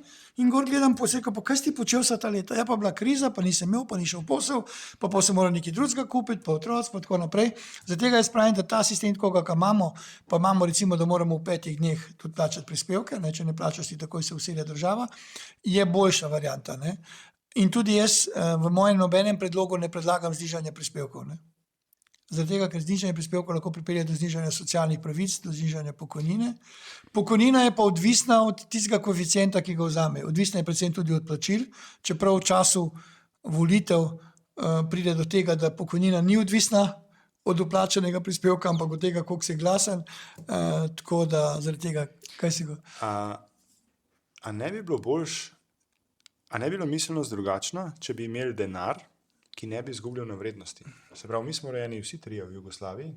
in gor gledam poseko, pa kaj si ti počel vsa ta leta? Ja, pa bila kriza, pa nisem imel, pa ni šel posel, pa se mora nekaj drugega kupiti, pa otroci, pa tako naprej. Zato jaz pravim, da ta sistem, koga imamo, pa imamo recimo, da moramo v 5 dneh tudi plačati prispevke, ne, če ne plačaš, takoj se uselja država, je boljša varianta. Ne. In tudi jaz v mojem nobenem predlogu ne predlagam znižanje prispevkov. Ne. Zaradi tega, ker znižanje prispevkov lahko pripelje do znižanja socialnih pravic, do znižanja pokojnine. Pokojnina je pa odvisna od tistega koeficienta, ki ga vzame. Odvisna je predvsem tudi od plačil, čeprav v času volitev pride do tega, da pokojnina ni odvisna od uplačanega prispevka, ampak od tega, koliko si glasen. Tako da zaradi tega, kaj si ga... A ne bi bilo boljš, a ne bi bilo miselnost drugačna, če bi imeli denar, ki ne bi izgubljal na vrednosti. Se pravi, mi smo rojeni vsi trije v Jugoslaviji,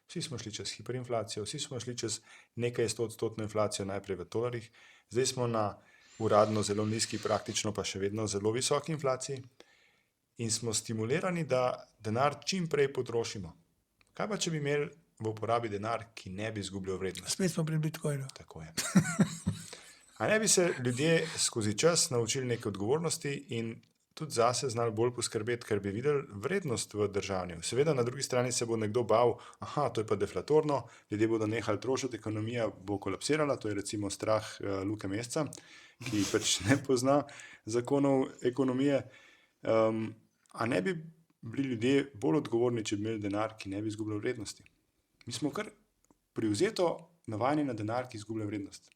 vsi smo šli čez hiperinflacijo, vsi smo šli čez nekaj 100% inflacijo najprej v tolarjih, zdaj smo na uradno zelo nizki, praktično pa še vedno zelo visoki inflaciji in smo stimulirani, da denar čim prej potrošimo. Kaj pa, če bi imeli v uporabi denar, ki ne bi izgubljal vrednosti? Spet smo pri Bitcoinu. Tako je. A ne bi se ljudje skozi čas naučili neke odgovornosti in tudi zase znali bolj poskrbeti, ker bi videli vrednost v držanju. Seveda na drugi strani se bo nekdo bal, to je pa deflatorno, ljudje bodo nehali trošiti, ekonomija bo kolapsirala, to je recimo strah Luke Mesca, ki pač ne pozna zakonov ekonomije. A ne bi bili ljudje bolj odgovorni, če bi imeli denar, ki ne bi izgubljal vrednosti? Mi smo kar privzeto navajeni na denar, ki izgublja vrednost.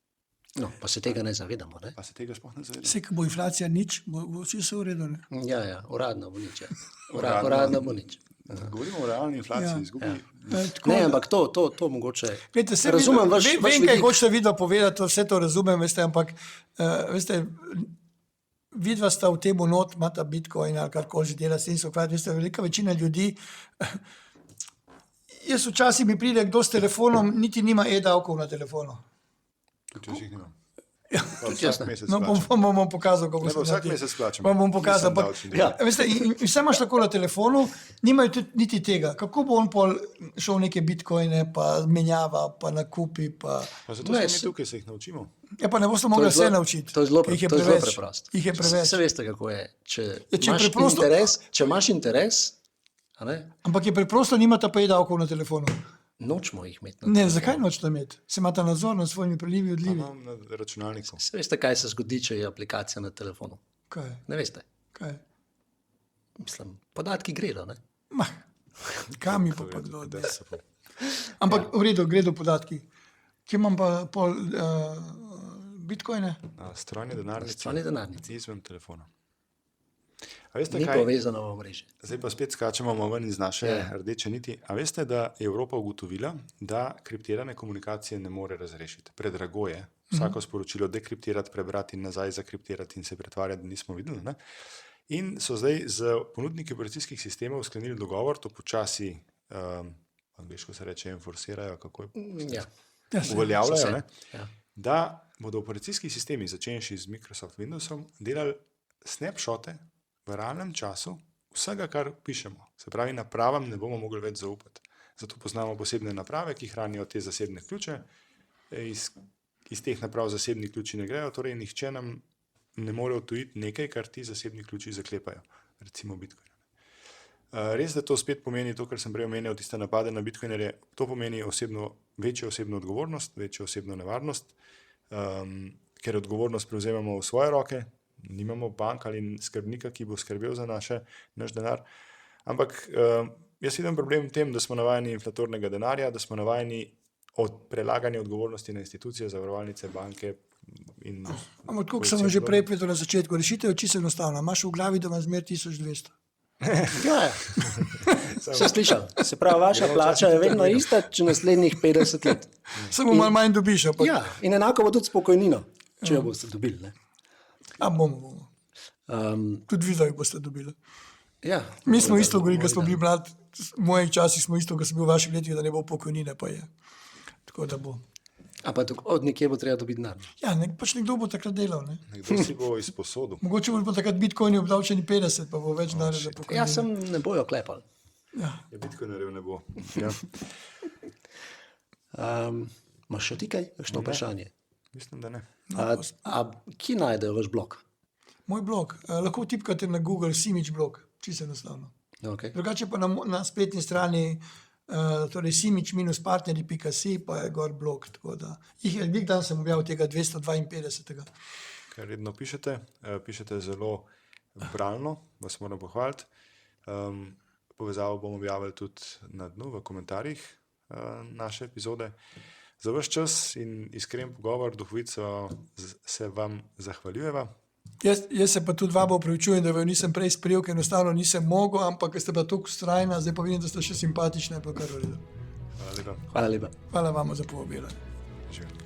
No, pa se tega ne zavedamo, ne? Pa se tega sploh ne zavedamo. Vse, ko bo inflacija nič, bo vsi se uredili. Ja, uradno bo nič. Uradno bo nič. Govorimo o realni inflaciji, izgubi. Ne, ampak to mogoče... Glede, razumem vaš vem, kaj hočete videti povedati, vse to razumem, veste, ampak veste, vidva sta v temu not, imata Bitcoin ali karkoli že dela, s tem se ukvarjati, veste, velika večina ljudi, jaz včasih mi pride kdo s telefonom, niti nima e-davkov na telefonu. Tudi jaz jih nimam. Vsak mesec No, bom pokazal, kako se vsak mesec plačam. Bom pokazal, veste, in vse imaš tako na telefonu, nimajo niti tega. Kako bo on pol šel neke bitcoine, pa menjava, pa nakupi, pa... Pa zato smo mi tukaj, se jih naučimo. Ja, pa ne boste mogli vse naučiti. To je zelo preprosto. Jih je preveč. Vse veste, kako je. Če imaš interes, a ne? Ampak je preprosto, nimate pa e-davkov na telefonu. Nočemo jih imeti. Ne, zakaj nočete imeti? Se imate nadzor nad svojimi prilivi, odlivi. Imam na računalniku. Se veste, kaj se zgodi, če je aplikacija na telefonu? Kaj? Ne veste? Kaj? Mislim, podatki gredo, ne? Kam mi pa kdo? Ampak v redu, gredo podatki. Kje imam pa pol bitcoine? Strojni denarnici. Strojni denarnici. Izven telefona. A veste, ni kaj? Povezano v mreži. Zdaj pa spet skačemo ven iz naše rdeče niti. A veste, da je Evropa ugotovila, da kriptirane komunikacije ne more razrešiti? Predrago je vsako sporočilo dekriptirati, prebrati in nazaj zakriptirati in se pretvarjati, da nismo videli. Ne? In so zdaj z ponudniki operacijskih sistemov sklenili dogovor, to počasi, angliško se reče, enforcirajo, kako je? Uveljavljajo, da bodo operacijski sistemi, začenši z Microsoft Windowsom, delali snapshote v realnem času vsega, kar pišemo. Se pravi, napravam ne bomo mogli več zaupati. Zato poznamo posebne naprave, ki hranijo te zasebne ključe. Iz teh naprav zasebni ključi ne grejo, torej nihče nam ne more odtujiti nekaj, kar ti zasebni ključi zaklepajo. Recimo Bitcoin. Res, da to spet pomeni to, kar sem prej omenjal, tiste napade na Bitcoinerje, to pomeni večjo osebno odgovornost, večjo osebno nevarnost, ker odgovornost prevzemamo v svoje roke, nimamo bank ali skrbnika, ki bo skrbel za naš denar. Ampak jaz vidim problem v tem, da smo navajeni inflatornega denarja, da smo navajeni od prelaganja odgovornosti na institucije, zavarovalnice, banke. Ampak tako sem že prej povedal na začetku, rešitev je čisto enostavna. Imaš v glavi, da imaš zmer 1200. Še slišal? Se pravi, vaša plača je vedno ista, če naslednjih 50 let. Samo malo manj dobiš. Ja, in enako bo tudi s pokojnino, če jo boste dobili. Ne? Bomo. Tudi vi zdaj boste dobili. Ja. Mi smo isto govorili, ko smo bili mladi, v mojih časih smo isto, ko sem bil v vaših letih, da ne bo pokojnine, pa je. Tako da bo. Ampak od nekje bo treba dobiti denar. Ja, pač nekdo bo takrat delal. Ne? Nekdo si bo izposodil. Mogoče bo takrat bitcoini obdavčeni 50, pa bo več denarja za pokojnine. Ja, sem ne bojo klepali. Ja. Ja, bitcoinerjev ne bo. Ja. Imaš še ti kaj? Kakšno vprašanje? Mislim, da ne. Kje najdejo vaš blog? Moj blog. Lahko tipkate na Google Simic blog, čisto enostavno. Okay. Drugače pa na spletni strani torej simic-partneri.si pa je gor blog, tako da nek dan sem objavil tega 252. Ker redno pišete zelo bralno, vas moram pohvaliti. Povezavo bomo objavili tudi na dnu v komentarjih naše epizode. Za vaš čas in iskren pogovor, duhovico, se vam zahvaljujeva. Jaz se pa tudi vama opravičujem, da vam nisem prej sprejel, ker enostavno nisem mogel, ampak ste bila toliko vztrajna, zdaj pa vidim, da ste še simpatična in pa kar v redu. Hvala lepa. Hvala lepa. Hvala vam za povabilo. Živijo.